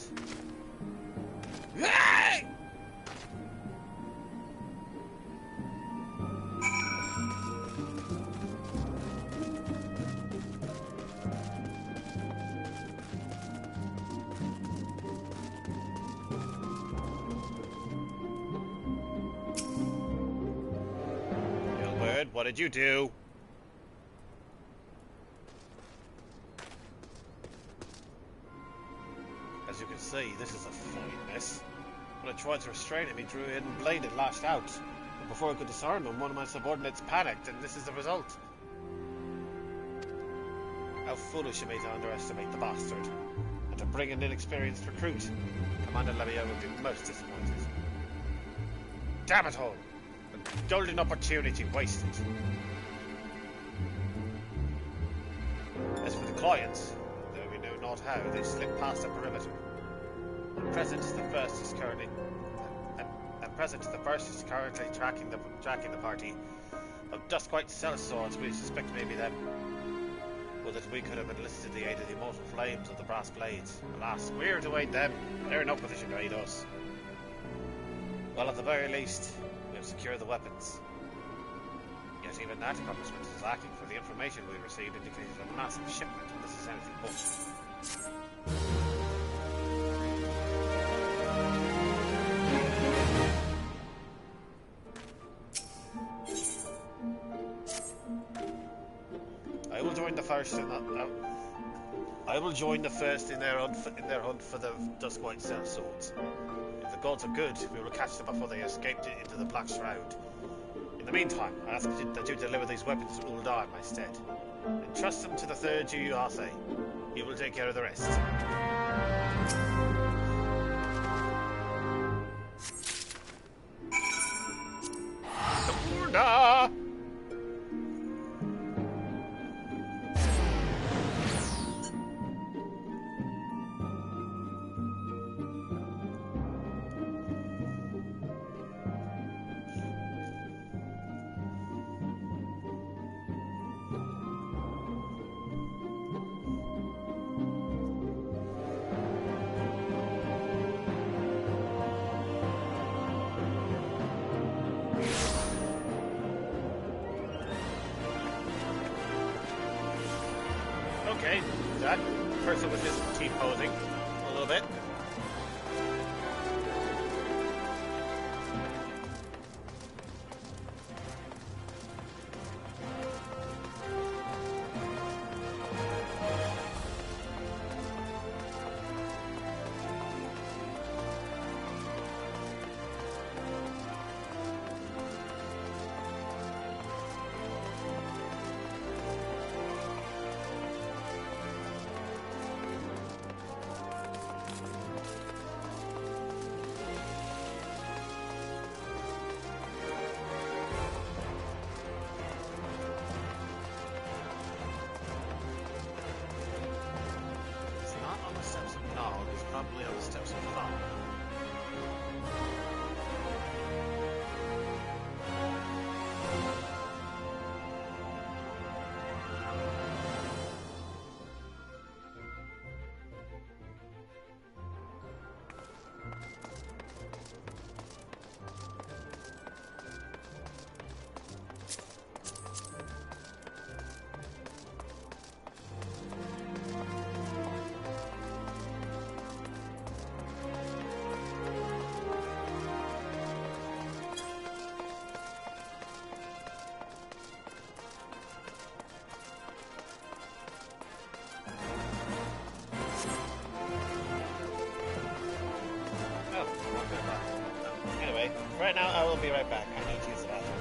Gilbert, what did you do? As you can see, this is a fine mess. When I tried to restrain him, he drew a hidden blade and lashed out. But before I could disarm him, one of my subordinates panicked, and this is the result. How foolish of me to underestimate the bastard, and to bring an inexperienced recruit. Commander Leveilleur will be most disappointed. Damn it all! A golden opportunity wasted. clients, though we know not how, they slip past the perimeter. At present, the first is currently tracking the party of Duskwhite sellswords we suspect may be them. Well, that we could have enlisted the aid of the immortal flames of the brass blades. Alas, we're to aid them. They're in no position to aid us. Well, at the very least, we have secured the weapons. Yet even that accomplishment is lacking, for the information we received indicated a massive shipment, and this is anything but. I will join the first in their hunt for the Duskwhite sellswords. If the gods are good, we will catch them before they escape into the Black Shroud. In the meantime, I ask that you deliver these weapons to Uldar in my stead. Entrust them to the third Juyase. He will take care of the rest. Kapurna! Okay, that person was just T-posing a little bit. Probably on the steps of Vakama. Anyway, right now I will be right back. I need to use the bathroom.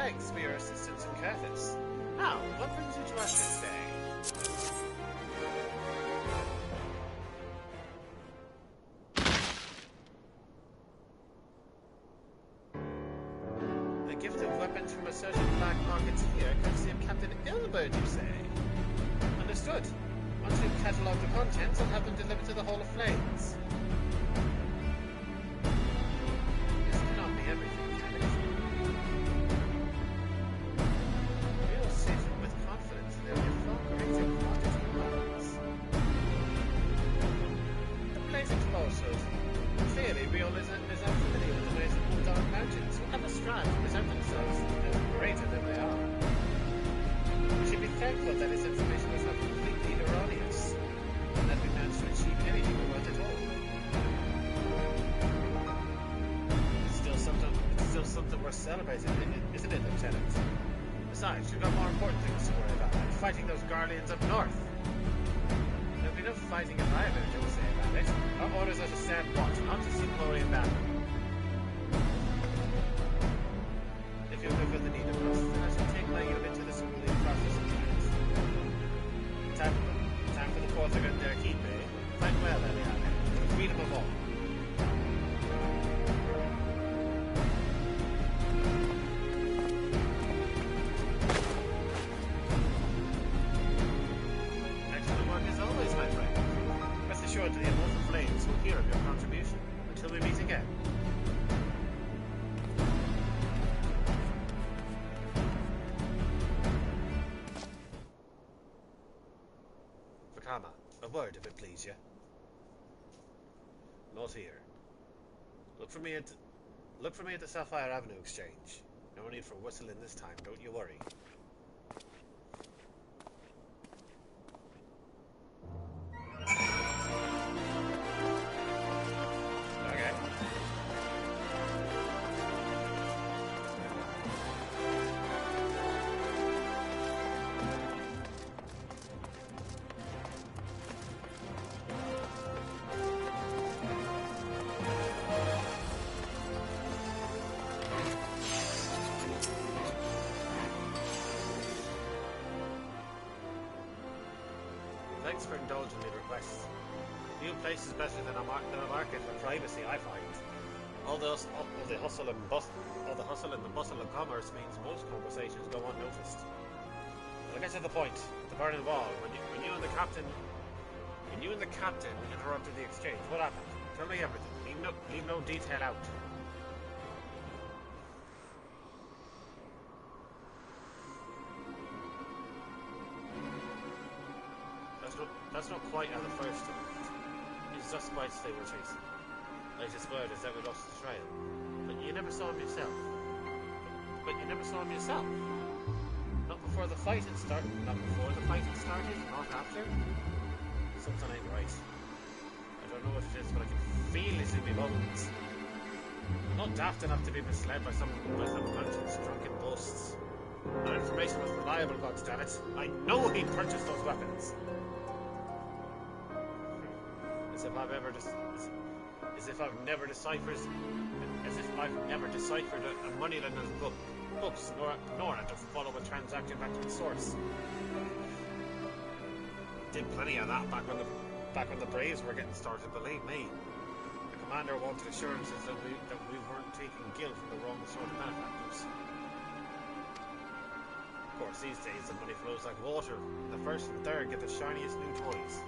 Thanks for your assistance in Curtis. Now, what brings you to us this day? The gift of weapons from a certain black marketeer, courtesy of Captain Ilbert, you say? Understood. Once we've catalogued the contents, I'll have them delivered to the Hall of Flames. This cannot be everything, can it? We'll sit with confidence that there will be a far greater quantity of weapons. A blatant falsehood. Clearly, Riol is unfamiliar with the ways of the Dark Mountains, who ever strive to present themselves as greater than they are. We should be thankful that his information was not completely erroneous, and that we managed to achieve anything we want at all. It's still something worth celebrating, isn't it, Lieutenant? Besides, you've got more important things to worry about, like fighting those Guardians up north. There'll be no fighting if I have anything to say about it. Our orders are to stand watch, not to seek glory in battle. If you'll go for the need of us, then I shall take my unit to the cerulean processing plant. Time for the Portugal and their keep, eh? Fight well, Eliane, for the freedom of all. Excellent work as always, my friend. Rest assured the immortal flames will hear of your contribution until we meet again. Vakama, a word if it please you. Not here. Look for me at the Sapphire Avenue exchange. No need for whistling this time, don't you worry. Okay. Thanks for indulging me requests. Few places better than a market for privacy, I find. All the hustle and bustle of commerce means most conversations go unnoticed. But I'll get to the point. The Burning Wall. When you and the captain interrupted the exchange, what happened? Tell me everything. Leave no detail out. That's not quite how the first went. It's just spites they were chasing. Latest word is that we lost the trail. But you never saw him yourself. Not before the fighting started. Not after. Something ain't right. I don't know what it is, but I can feel it in my bones. I'm not daft enough to be misled by some conscience drunken boasts. Our information was reliable, goddammit. I know he purchased those weapons. As if I've never deciphered a moneylender's books, nor had to follow a transaction back to the source. Did plenty of that back when the Braves were getting started, believe me. The commander wanted assurances that we weren't taking gill from the wrong sort of benefactors. Of course, these days the money flows like water. The first and third get the shiniest new toys.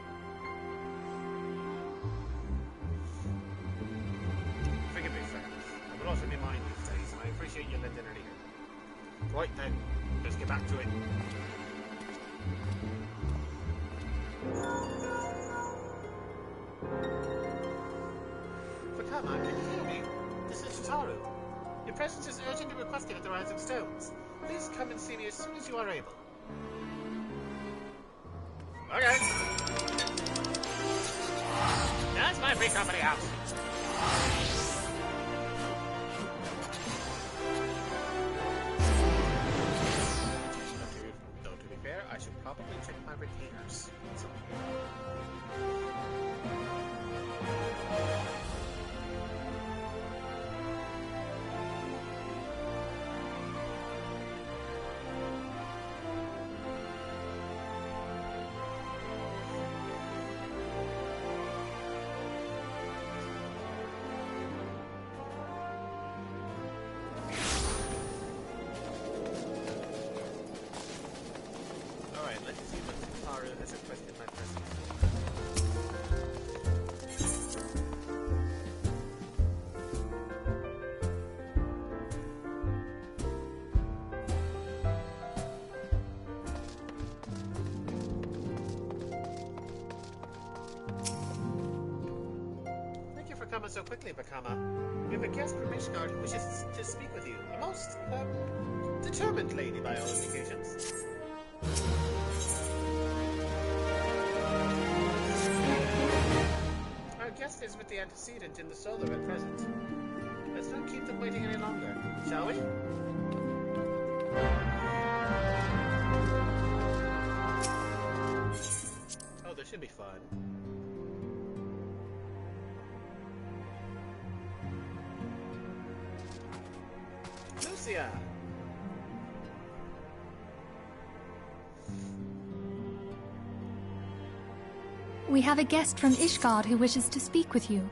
Forgive me, friends. I'm lost in my mind these days, and I appreciate you lending an ear. Right then, let's get back to it. Vakama, can you hear me? This is Shitaru. Your presence is urgently requested at the Rising Stones. Please come and see me as soon as you are able. Okay. That's my free company house. Though to be fair, I should probably check my retainers. coming so quickly, Vakama? We have a guest from Ishgard who wishes to speak with you. A most, determined lady by all indications. Our guest is with the antecedent in the solar at present. Let's not keep them waiting any longer, shall we? Oh, this should be fun. Lucia! We have a guest from Ishgard who wishes to speak with you.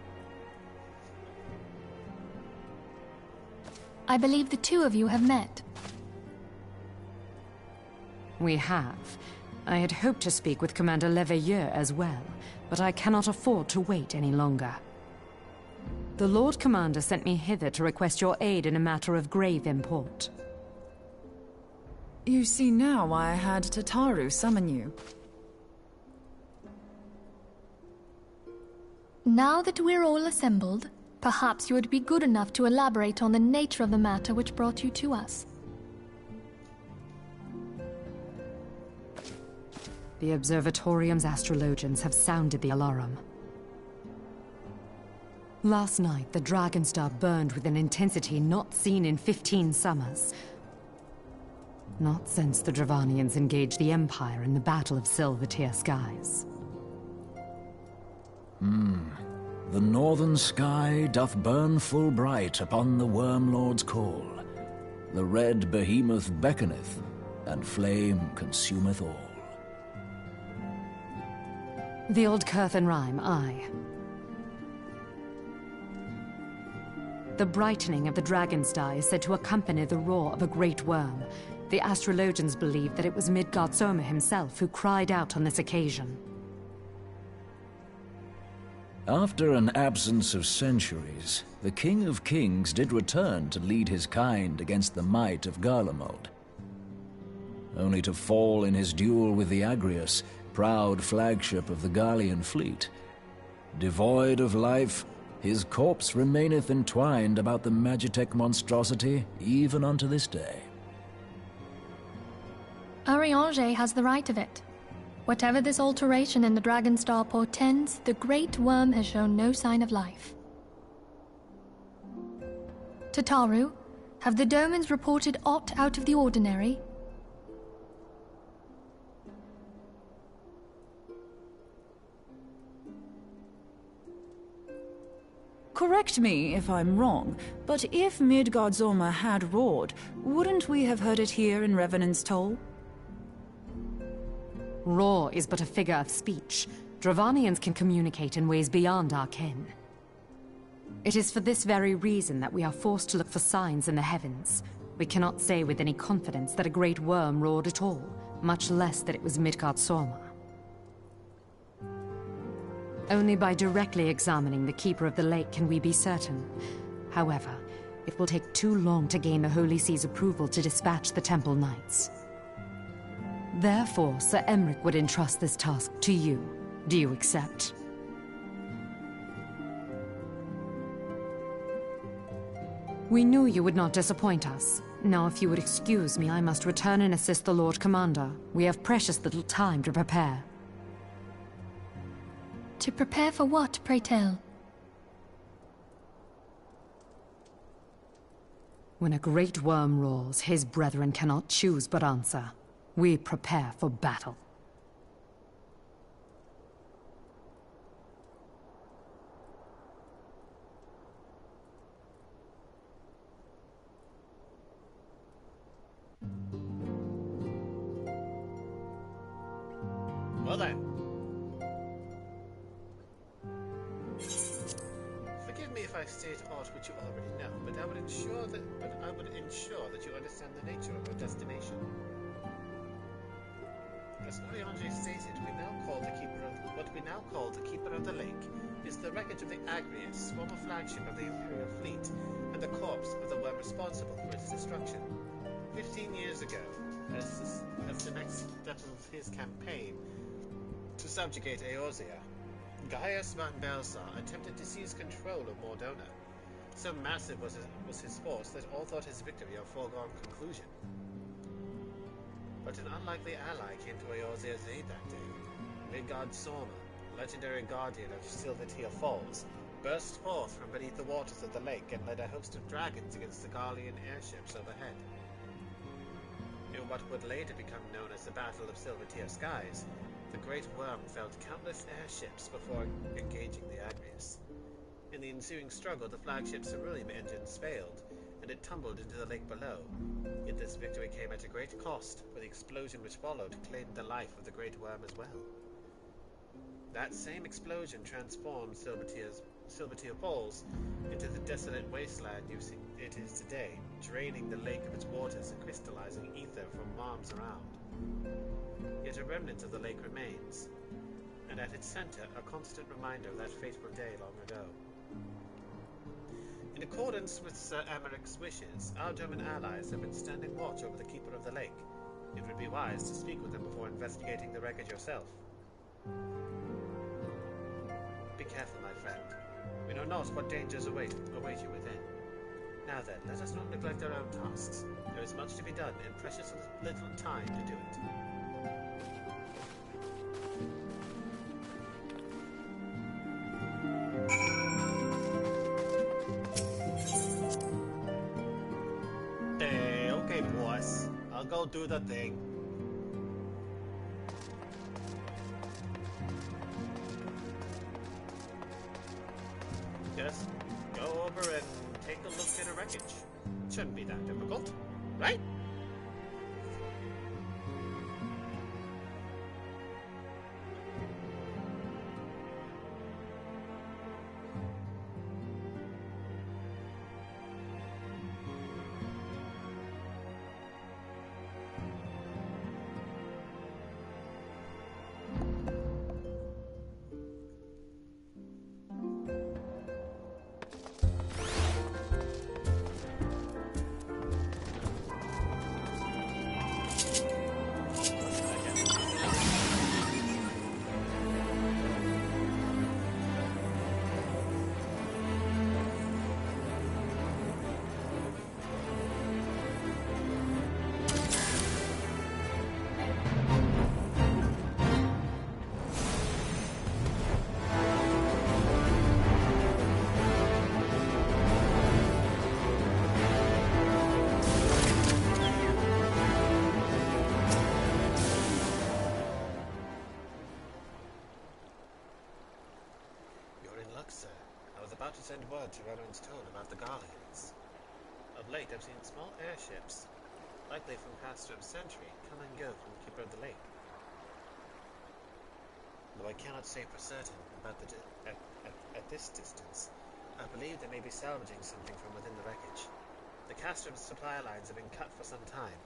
I believe the two of you have met. We have. I had hoped to speak with Commander Leveilleur as well, but I cannot afford to wait any longer. The Lord Commander sent me hither to request your aid in a matter of grave import. You see now why I had Tataru summon you. Now that we're all assembled, perhaps you would be good enough to elaborate on the nature of the matter which brought you to us. The Observatorium's astrologians have sounded the alarm. Last night, the Dragonstar burned with an intensity not seen in 15 summers. Not since the Dravanians engaged the Empire in the Battle of Silvertear Skies. The northern sky doth burn full bright upon the Wormlord's call. The red behemoth beckoneth, and flame consumeth all. The old Curthan rhyme, aye. The brightening of the Dragonstar is said to accompany the roar of a great worm. The astrologians believe that it was Midgard Soma himself who cried out on this occasion. After an absence of centuries, the King of Kings did return to lead his kind against the might of Garlemald. Only to fall in his duel with the Agrius, proud flagship of the Garlean fleet. Devoid of life, his corpse remaineth entwined about the Magitech monstrosity even unto this day. Ariange has the right of it. Whatever this alteration in the Dragonstar portends, the Great Worm has shown no sign of life. Tataru, have the Domans reported aught out of the ordinary? Correct me if I'm wrong, but if Midgard Soma had roared, wouldn't we have heard it here in Revenant's Toll? Roar is but a figure of speech. Dravanians can communicate in ways beyond our ken. It is for this very reason that we are forced to look for signs in the heavens. We cannot say with any confidence that a great worm roared at all, much less that it was Midgard Soma. Only by directly examining the Keeper of the Lake can we be certain. However, it will take too long to gain the Holy See's approval to dispatch the Temple Knights. Therefore, Sir Emric would entrust this task to you. Do you accept? We knew you would not disappoint us. Now, if you would excuse me, I must return and assist the Lord Commander. We have precious little time to prepare. To prepare for what, pray tell? When a great worm roars, his brethren cannot choose but answer. We prepare for battle. Well then. Forgive me if I state aught which you already know, but I would ensure that you understand the nature of our destination. As Oriange stated, what we now call the Keeper of the Lake is the wreckage of the Agrius, former flagship of the Imperial fleet, and the corpse of the one responsible for its destruction. 15 years ago, as the next step of his campaign to subjugate Eorzea, Gaius van Belsar attempted to seize control of Mordona. So massive was his force that all thought his victory a foregone conclusion. But an unlikely ally came to Eorzea's aid that day. Midgard Sorma, legendary guardian of Silvertear Falls, burst forth from beneath the waters of the lake and led a host of dragons against the Garlean airships overhead. In what would later become known as the Battle of Silvertear Skies, the Great Worm felled countless airships before engaging the Agrius. In the ensuing struggle, the flagship Cerulean engines failed, and it tumbled into the lake below. Yet this victory came at a great cost, for the explosion which followed claimed the life of the Great Worm as well. That same explosion transformed Silvertear Falls into the desolate wasteland it is today, draining the lake of its waters and crystallizing ether from moms around. Yet a remnant of the lake remains, and at its center a constant reminder of that fateful day long ago. In accordance with Sir Amaric's wishes, our German allies have been standing watch over the keeper of the lake. It would be wise to speak with them before investigating the wreckage yourself. Be careful, my friend. We know not what dangers await you within. Now then, let us not neglect our own tasks. There is much to be done, and precious little time to do it. Okay, boss. I'll go do the thing. Just go over and take a look at a wreckage. Shouldn't be that difficult, right? To send word to Redwin's Toad about the Garleans. Of late, I've seen small airships, likely from past a century, come and go from the keeper of the lake. Though I cannot say for certain about at this distance, I believe they may be salvaging something from within the wreckage. The Castrum's supply lines have been cut for some time,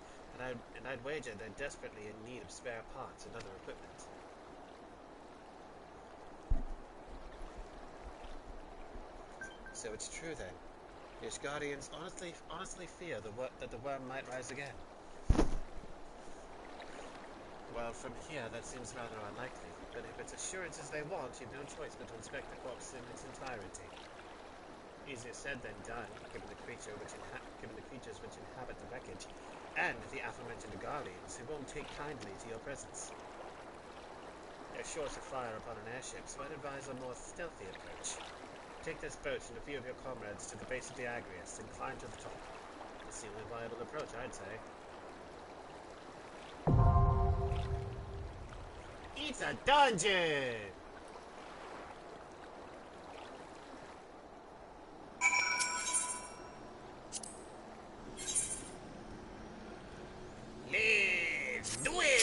and I'd wager they're desperately in need of spare parts and other equipment. So it's true then. The Ishgardians honestly fear that the worm might rise again. Well, from here that seems rather unlikely, but if it's assurances they want, you've no choice but to inspect the corpse in its entirety. Easier said than done, given the creatures which inhabit the wreckage, and the aforementioned Garleans, who won't take kindly to your presence. They're sure to fire upon an airship, so I'd advise a more stealthy approach. Take this boat and a few of your comrades to the base of the Agrius and climb to the top. That's the only viable approach, I'd say. It's a dungeon! Let's do it!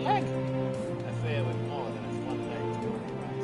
leg? I fear with more than its one leg to already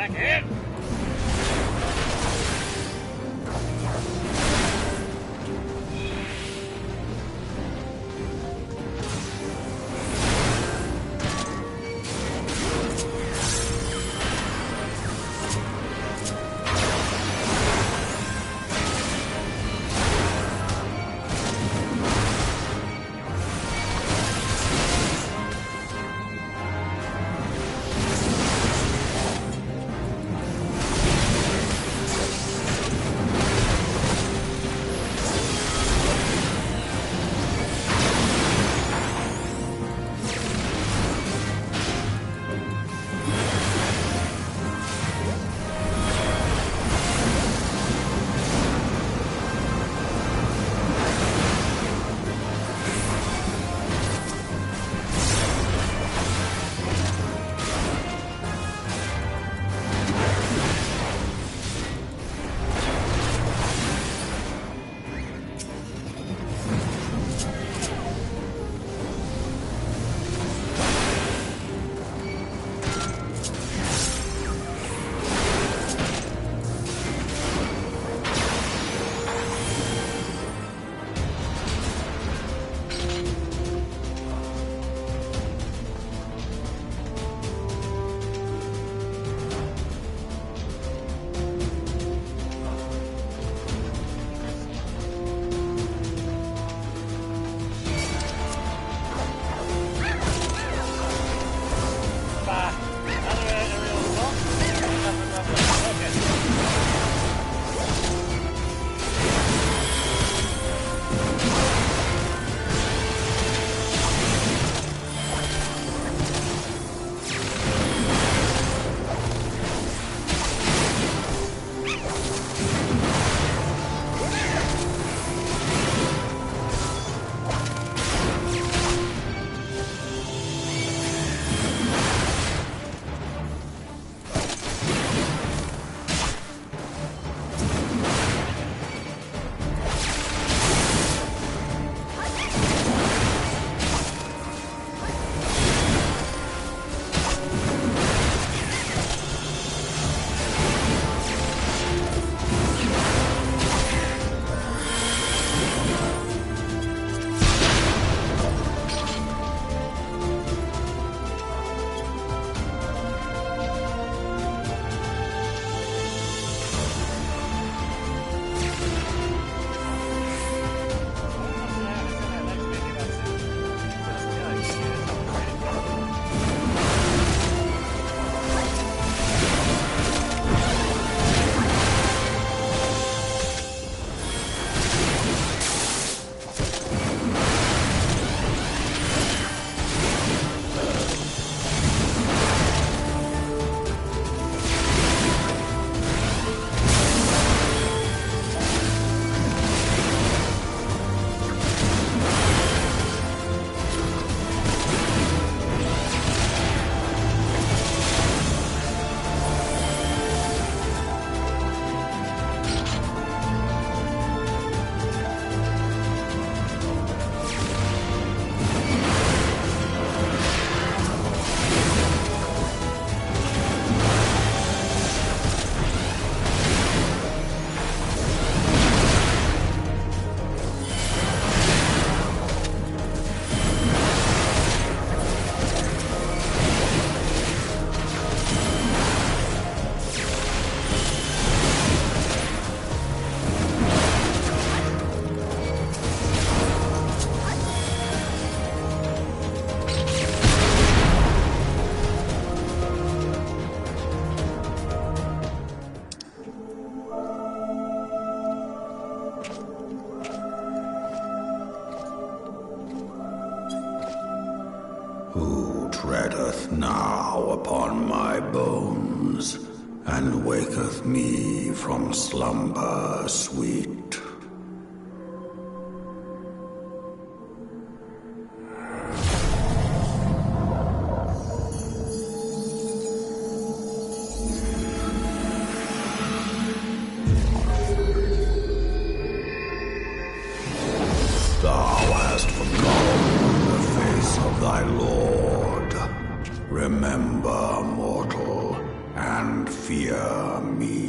back here. treadeth now upon my bones, and waketh me from slumber sweet. Thou hast forgotten the face of thy lord. Remember, mortal, and fear me.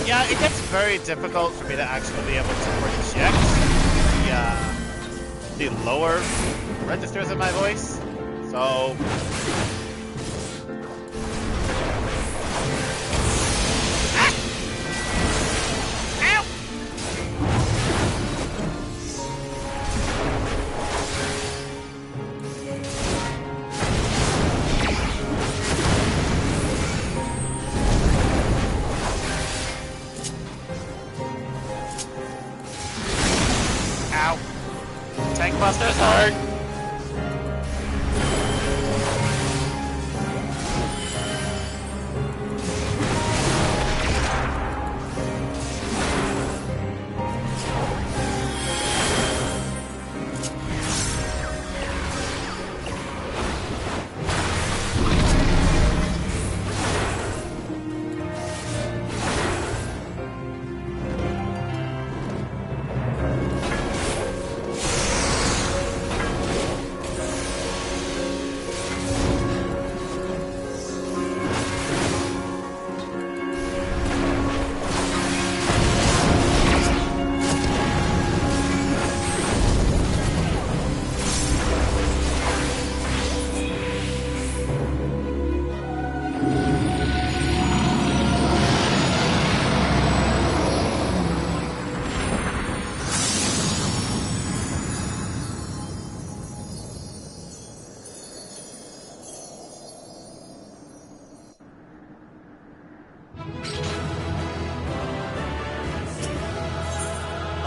Yeah, it gets very difficult for me to actually be able to project the lower registers of my voice. So Tankbusters hurt!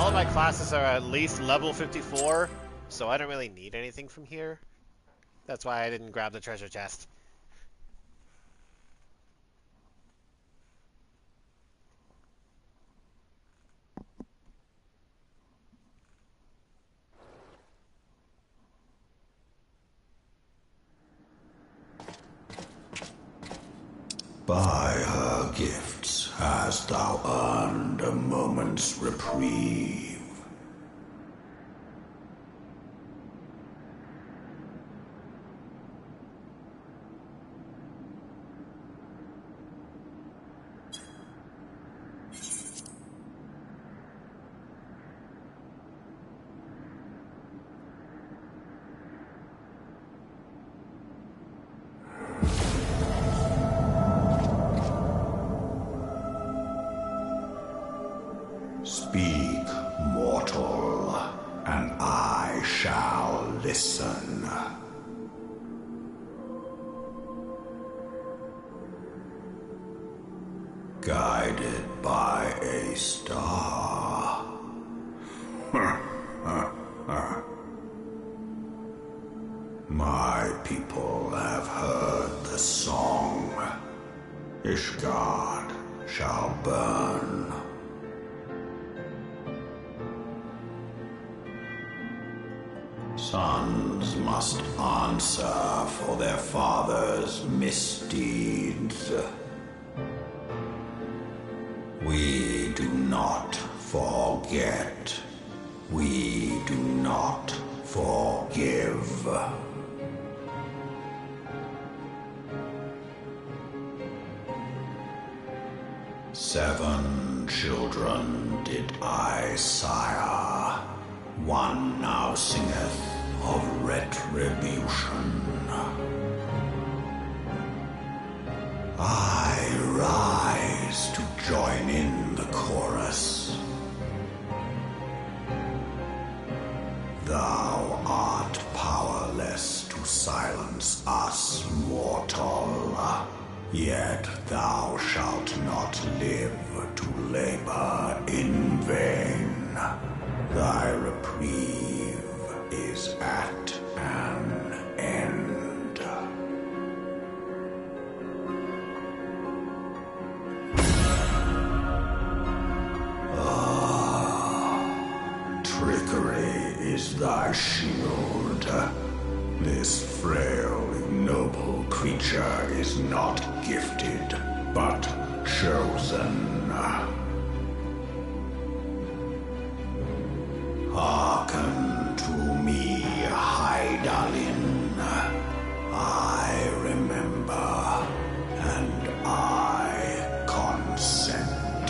all of my classes are at least level 54, so I don't really need anything from here. That's why I didn't grab the treasure chest. By her gifts hast thou earned a moment's reprieve. Speak, mortal, and I shall listen. Guided by a star. My people have heard the song. Ishgard shall burn. Sons must answer for their father's misdeeds. We do not forget. We do not forgive. Seven children did I sire. One now singeth of retribution. I rise to join in the chorus. Thou art powerless to silence us, mortal. Yet thou shalt not live to labor in vain. Thy reprieve is at an end. Trickery is thy shield. This frail, ignoble creature is not gifted, but chosen. Hearken to me, Hydaelyn. I remember, and I consent.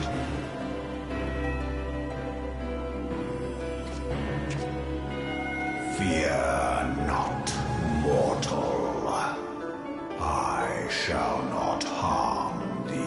Fear not, mortal. I shall not harm thee.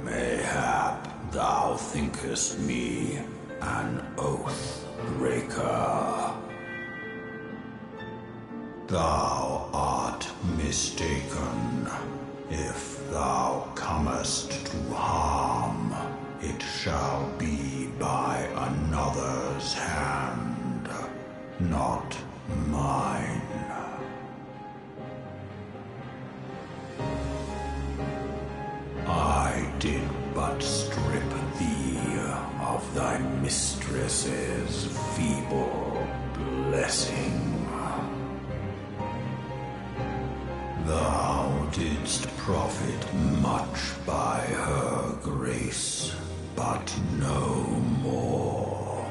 Mayhap thou thinkest me an oath breaker. Thou art mistaken. If thou comest to harm, it shall be by another's hand, not mine. I did but strip thee of thy mistress's feeble blessing. Thou didst profit much by her grace, but no more.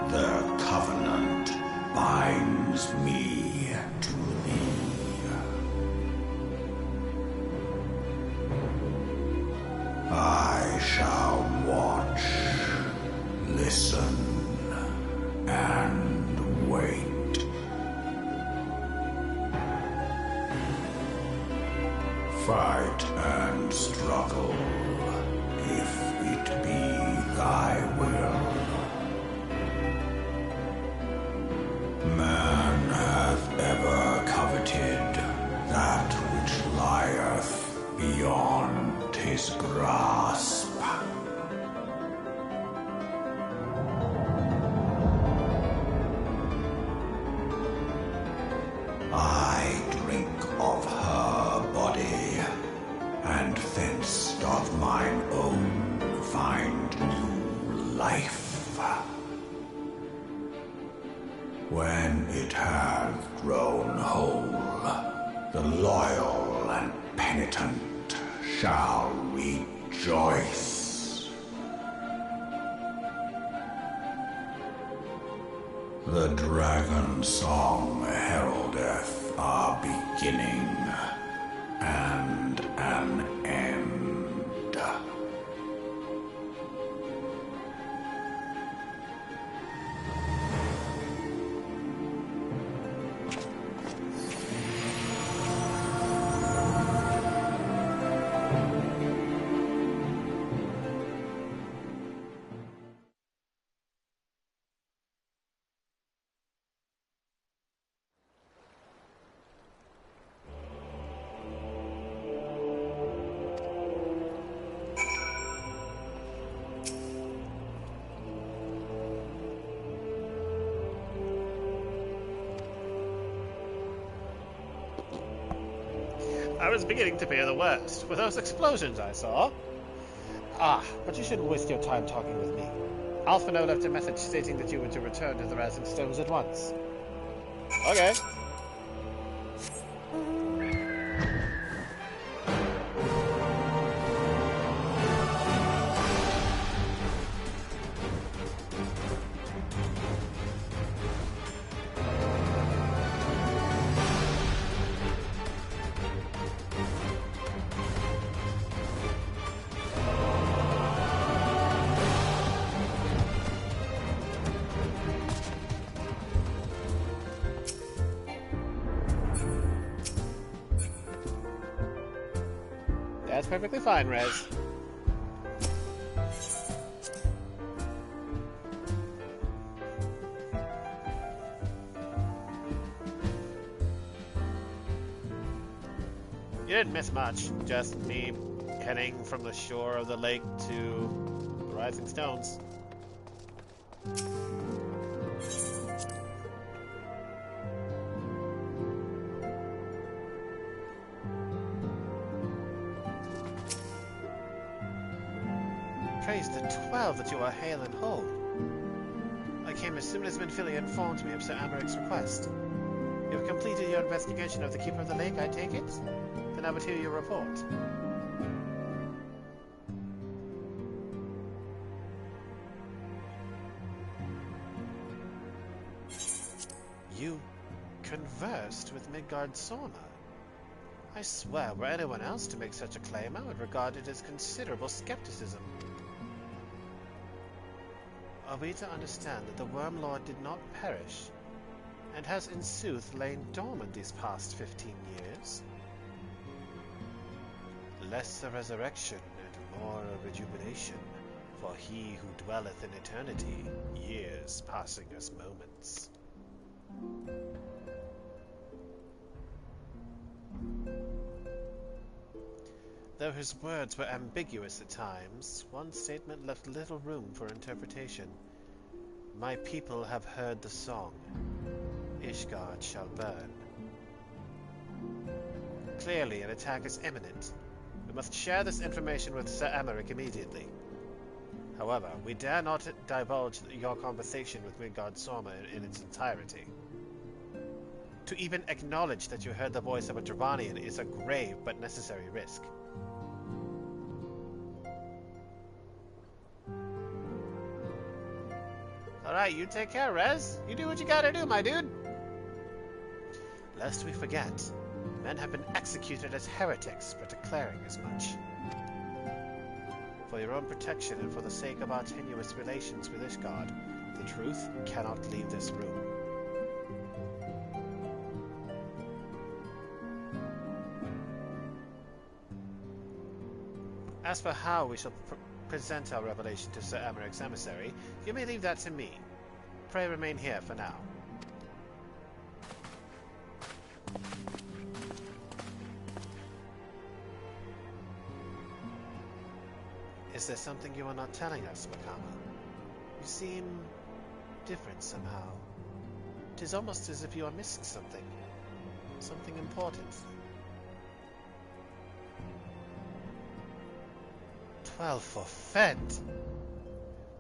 The covenant binds me to thee. I shall watch, listen, and wait. Fight and struggle, if it be thy will. Man hath ever coveted that which lieth beyond his grasp. I drink of her body, and thence doth mine own find new life. When it hath grown whole, the loyal and penitent shall rejoice. The dragon song heraldeth our beginning and an end. I was beginning to fear the worst, with those explosions I saw. Ah, but you shouldn't waste your time talking with me. Alphino left a message stating that you were to return to the Rising Stones at once. Okay. That's perfectly fine, Rez. You didn't miss much. Just me heading from the shore of the lake to the Rising Stones. Praise the 12 that you are hale and whole. I came as soon as Minfilia informed me of Sir Amaric's request. You have completed your investigation of the Keeper of the Lake, I take it? Then I would hear your report. You conversed with Midgard Sorna. I swear, were anyone else to make such a claim, I would regard it as considerable skepticism. Are we to understand that the Worm Lord did not perish, and has in sooth lain dormant these past 15 years? Less a resurrection and more a rejuvenation, for he who dwelleth in eternity, years passing as moments. Though his words were ambiguous at times, one statement left little room for interpretation. My people have heard the song, Ishgard shall burn. Clearly, an attack is imminent. We must share this information with Sir Emmerich immediately. However, we dare not divulge your conversation with Midgard Sorma in its entirety. To even acknowledge that you heard the voice of a Dravanian is a grave but necessary risk. Alright, you take care, Rez. You do what you gotta do, my dude. Lest we forget, men have been executed as heretics for declaring as much. For your own protection and for the sake of our tenuous relations with Ishgard, the truth cannot leave this room. As for how we shall present our revelation to Sir Emmerich's emissary, you may leave that to me. Pray remain here for now. Is there something you are not telling us, Vakama? You seem different somehow. It is almost as if you are missing something. Something important. 12 for Fent.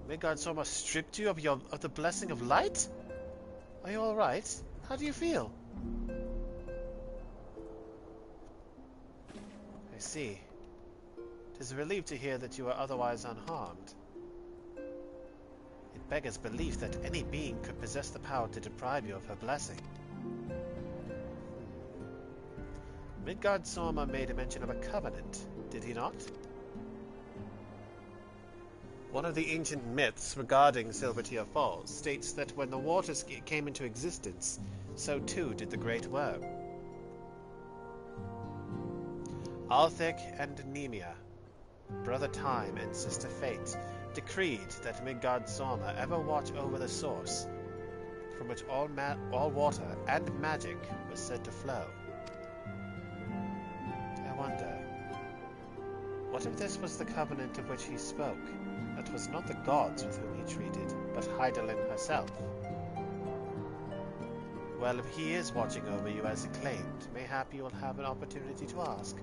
Midgard Sorma stripped you of the blessing of light? Are you alright? How do you feel? I see. It is a relief to hear that you are otherwise unharmed. It beggars belief that any being could possess the power to deprive you of her blessing. Midgard Sorma made a mention of a covenant, did he not? One of the ancient myths regarding Silvertear Falls states that when the waters came into existence, so too did the Great Worm. Althik and Nemia, Brother Time and Sister Fate, decreed that Midgard Sorma ever watch over the source, from which all water and magic was said to flow. I wonder, what if this was the covenant of which he spoke? That was not the gods with whom he treated, but Hydaelyn herself. Well, if he is watching over you as he claimed, mayhap you will have an opportunity to ask.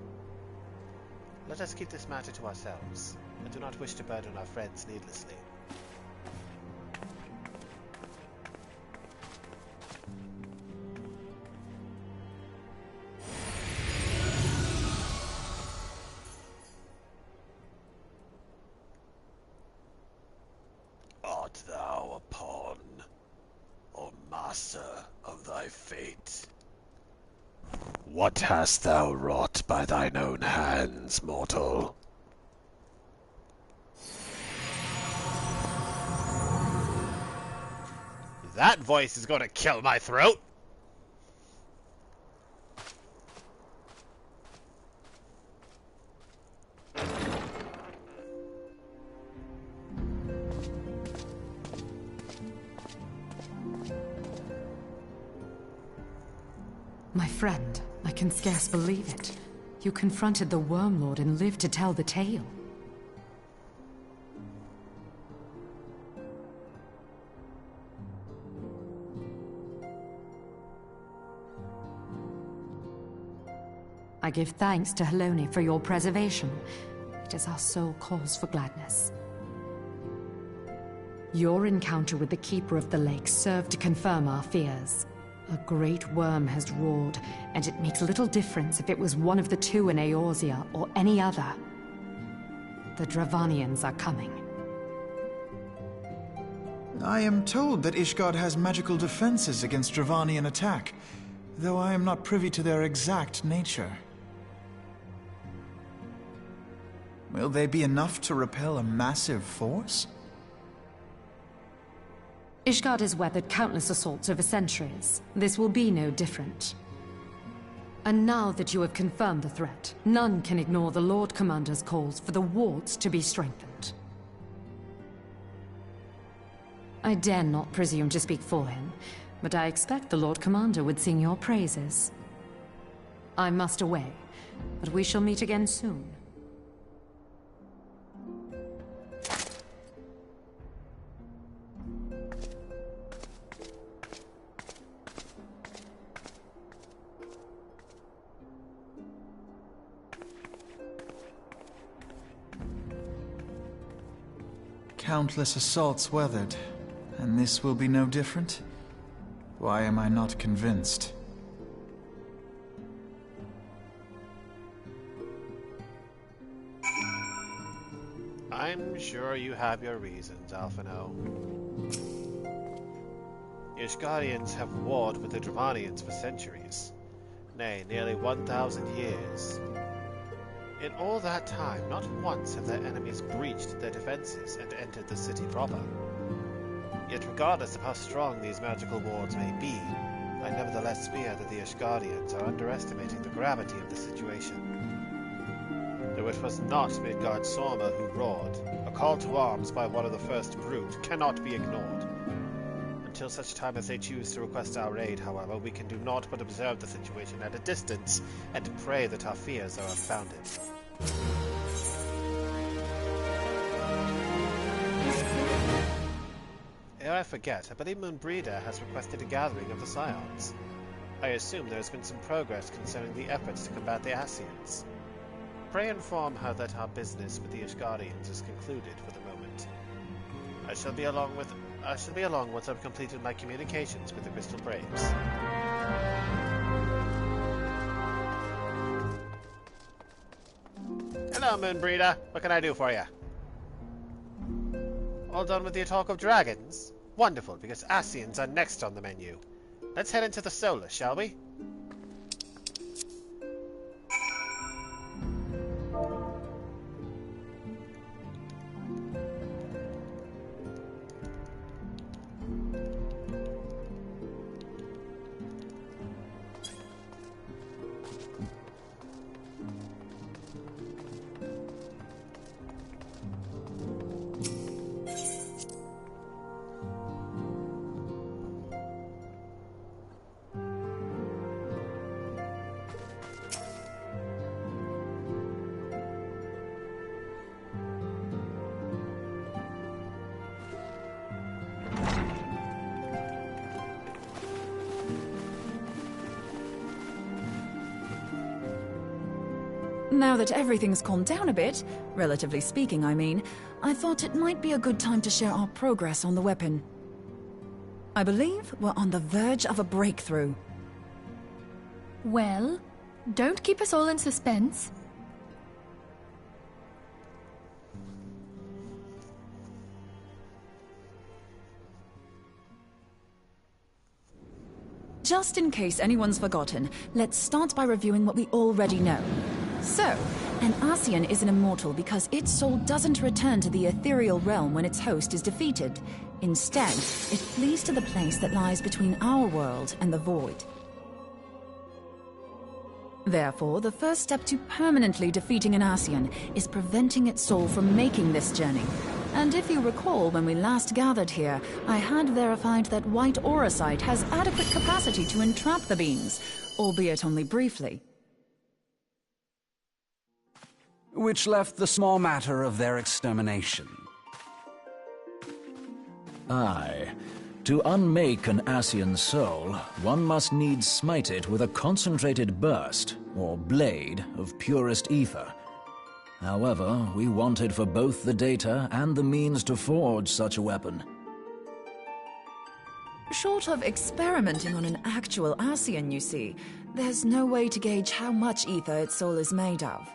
Let us keep this matter to ourselves. I do not wish to burden our friends needlessly. Art thou a pawn, or master of thy fate? What hast thou wrought by thine own hands, mortal? That voice is going to kill my throat! My friend, I can scarce believe it. You confronted the Worm Lord and lived to tell the tale. I give thanks to Haloni for your preservation. It is our sole cause for gladness. Your encounter with the Keeper of the Lake served to confirm our fears. A great worm has roared, and it makes little difference if it was one of the two in Eorzea or any other. The Dravanians are coming. I am told that Ishgard has magical defenses against Dravanian attack, though I am not privy to their exact nature. Will they be enough to repel a massive force? Ishgard has weathered countless assaults over centuries. This will be no different. And now that you have confirmed the threat, none can ignore the Lord Commander's calls for the wards to be strengthened. I dare not presume to speak for him, but I expect the Lord Commander would sing your praises. I must away, but we shall meet again soon. Countless assaults weathered, and this will be no different? Why am I not convinced? I'm sure you have your reasons, Alphino. The Ishgardians have warred with the Dravanians for centuries. Nay, nearly 1,000 years. In all that time, not once have their enemies breached their defenses and entered the city proper. Yet regardless of how strong these magical wards may be, I nevertheless fear that the Ishgardians are underestimating the gravity of the situation. Though it was not Midgard Sorma who roared, a call to arms by one of the first brood cannot be ignored. Until such time as they choose to request our aid, however, we can do naught but observe the situation at a distance and pray that our fears are unfounded. Ere I forget, I believe Moonbreeder has requested a gathering of the Scions. I assume there has been some progress concerning the efforts to combat the Ascians. Pray inform her that our business with the Ishgardians is concluded for the moment. I shall be along once I've completed my communications with the Crystal Braves. Hello, Moonbreeder. What can I do for you? All done with your talk of dragons? Wonderful, because Ascians are next on the menu. Let's head into the Solar, shall we? Now that everything's calmed down a bit, relatively speaking I mean, I thought it might be a good time to share our progress on the weapon. I believe we're on the verge of a breakthrough. Well, don't keep us all in suspense. Just in case anyone's forgotten, let's start by reviewing what we already know. So, an Ascian is an immortal because its soul doesn't return to the ethereal realm when its host is defeated. Instead, it flees to the place that lies between our world and the void. Therefore, the first step to permanently defeating an Ascian is preventing its soul from making this journey. And if you recall, when we last gathered here, I had verified that white auracite has adequate capacity to entrap the beings, albeit only briefly. Which left the small matter of their extermination. Aye. To unmake an Ascian soul, one must needs smite it with a concentrated burst, or blade, of purest ether. However, we wanted for both the data and the means to forge such a weapon. Short of experimenting on an actual Ascian, you see, there's no way to gauge how much ether its soul is made of.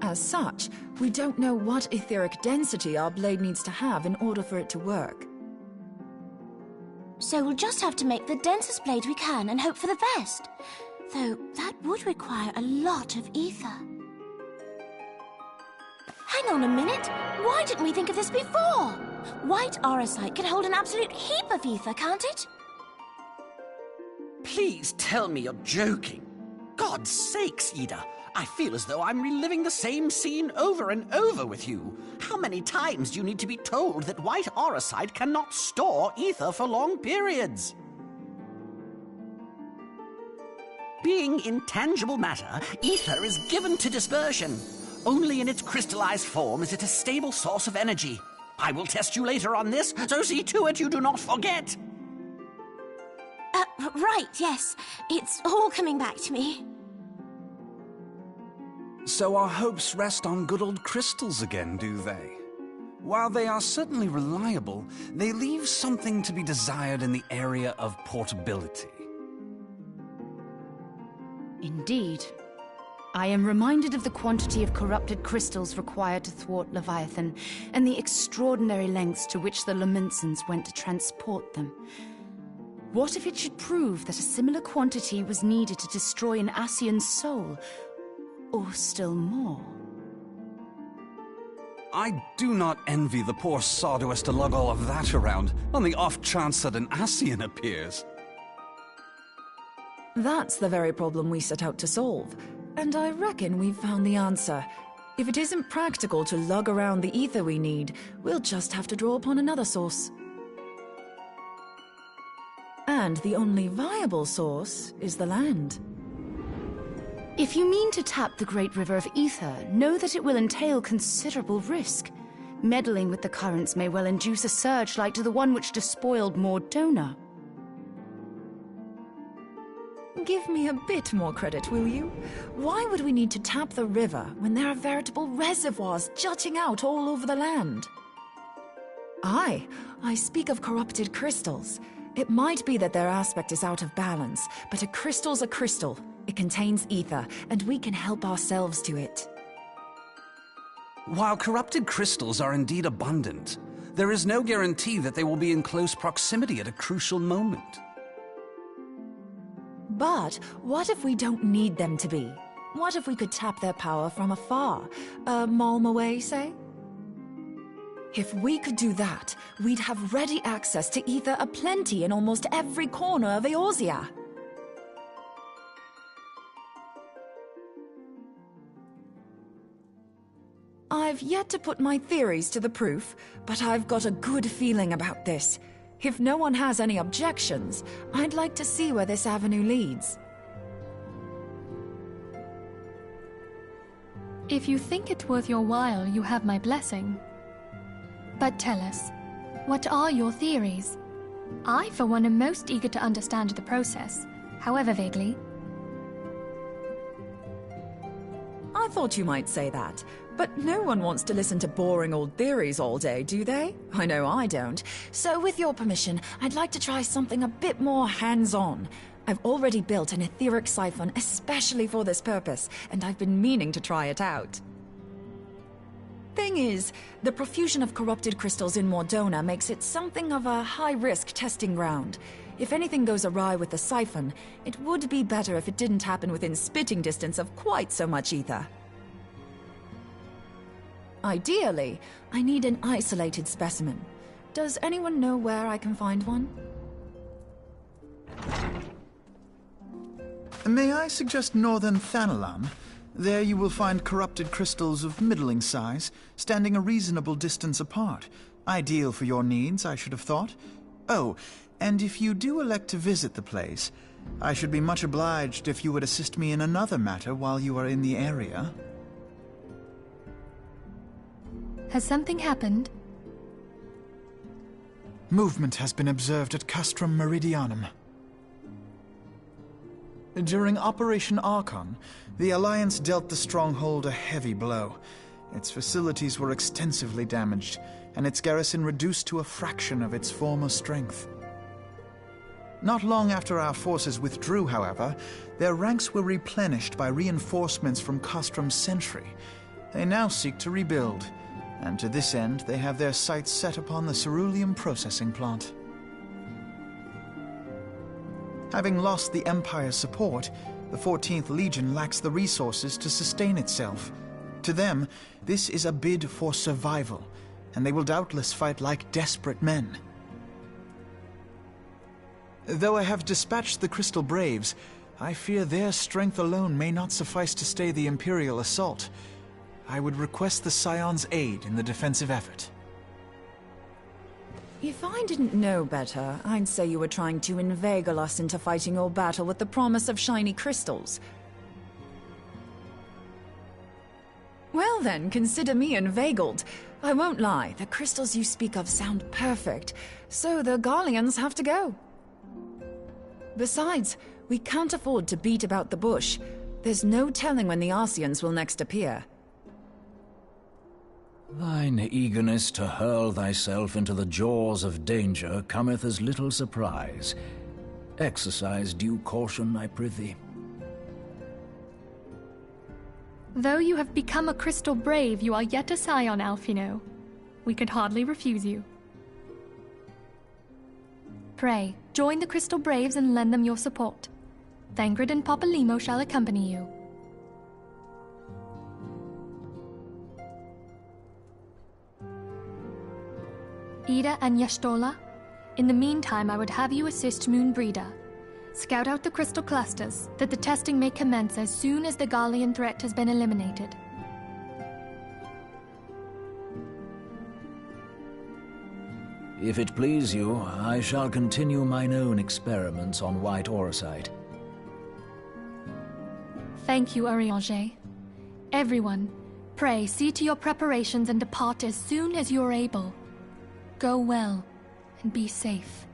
As such, we don't know what etheric density our blade needs to have in order for it to work. So we'll just have to make the densest blade we can and hope for the best. Though that would require a lot of ether. Hang on a minute. Why didn't we think of this before? White Aurosite can hold an absolute heap of ether, can't it? Please tell me you're joking. God's sakes, Ida. I feel as though I'm reliving the same scene over and over with you. How many times do you need to be told that white Aurosite cannot store ether for long periods? Being intangible matter, ether is given to dispersion. Only in its crystallized form is it a stable source of energy. I will test you later on this, so see to it you do not forget. Right, yes. It's all coming back to me. So our hopes rest on good old crystals again, do they? While they are certainly reliable, they leave something to be desired in the area of portability. Indeed. I am reminded of the quantity of corrupted crystals required to thwart Leviathan, and the extraordinary lengths to which the Lamentsons went to transport them. What if it should prove that a similar quantity was needed to destroy an Ascian soul? Or still more? I do not envy the poor sod who has to lug all of that around, on the off chance that an Ascian appears. That's the very problem we set out to solve. And I reckon we've found the answer. If it isn't practical to lug around the ether we need, we'll just have to draw upon another source. And the only viable source is the land. If you mean to tap the Great River of Ether, know that it will entail considerable risk. Meddling with the currents may well induce a surge like to the one which despoiled Mordona. Give me a bit more credit, will you? Why would we need to tap the river when there are veritable reservoirs jutting out all over the land? I speak of corrupted crystals. It might be that their aspect is out of balance, but a crystal's a crystal. It contains ether, and we can help ourselves to it. While corrupted crystals are indeed abundant, there is no guarantee that they will be in close proximity at a crucial moment. But what if we don't need them to be? What if we could tap their power from afar? A malm away, say? If we could do that, we'd have ready access to ether aplenty in almost every corner of Eorzea. I've yet to put my theories to the proof, but I've got a good feeling about this. If no one has any objections, I'd like to see where this avenue leads. If you think it worth your while, you have my blessing. But tell us, what are your theories? I, for one, am most eager to understand the process, however vaguely. I thought you might say that, but no one wants to listen to boring old theories all day, do they? I know I don't. So with your permission, I'd like to try something a bit more hands-on. I've already built an etheric siphon especially for this purpose, and I've been meaning to try it out. Thing is, the profusion of corrupted crystals in Mordona makes it something of a high-risk testing ground. If anything goes awry with the siphon, it would be better if it didn't happen within spitting distance of quite so much ether. Ideally, I need an isolated specimen. Does anyone know where I can find one? May I suggest northern Thanalan? There you will find corrupted crystals of middling size, standing a reasonable distance apart. Ideal for your needs, I should have thought. Oh, and if you do elect to visit the place, I should be much obliged if you would assist me in another matter while you are in the area. Has something happened? Movement has been observed at Castrum Meridianum. During Operation Archon, the Alliance dealt the stronghold a heavy blow. Its facilities were extensively damaged, and its garrison reduced to a fraction of its former strength. Not long after our forces withdrew, however, their ranks were replenished by reinforcements from Castrum's sentry. They now seek to rebuild, and to this end they have their sights set upon the ceruleum processing plant. Having lost the Empire's support, the 14th Legion lacks the resources to sustain itself. To them, this is a bid for survival, and they will doubtless fight like desperate men. Though I have dispatched the Crystal Braves, I fear their strength alone may not suffice to stay the Imperial assault. I would request the Scion's aid in the defensive effort. If I didn't know better, I'd say you were trying to inveigle us into fighting your battle with the promise of shiny crystals. Well then, consider me inveigled. I won't lie, the crystals you speak of sound perfect, so the Garleans have to go. Besides, we can't afford to beat about the bush. There's no telling when the Arsians will next appear. Thine eagerness to hurl thyself into the jaws of danger cometh as little surprise. Exercise due caution, I prithee. Though you have become a Crystal Brave, you are yet a Scion, Alphino. We could hardly refuse you. Pray, join the Crystal Braves and lend them your support. Thangred and Papalymo shall accompany you. Ida and Y'shtola, in the meantime I would have you assist Moonbreeder. Scout out the crystal clusters, that the testing may commence as soon as the Garlean threat has been eliminated. If it please you, I shall continue mine own experiments on white aurosite. Thank you, Urianger. Everyone, pray see to your preparations and depart as soon as you're able. Go well, and be safe.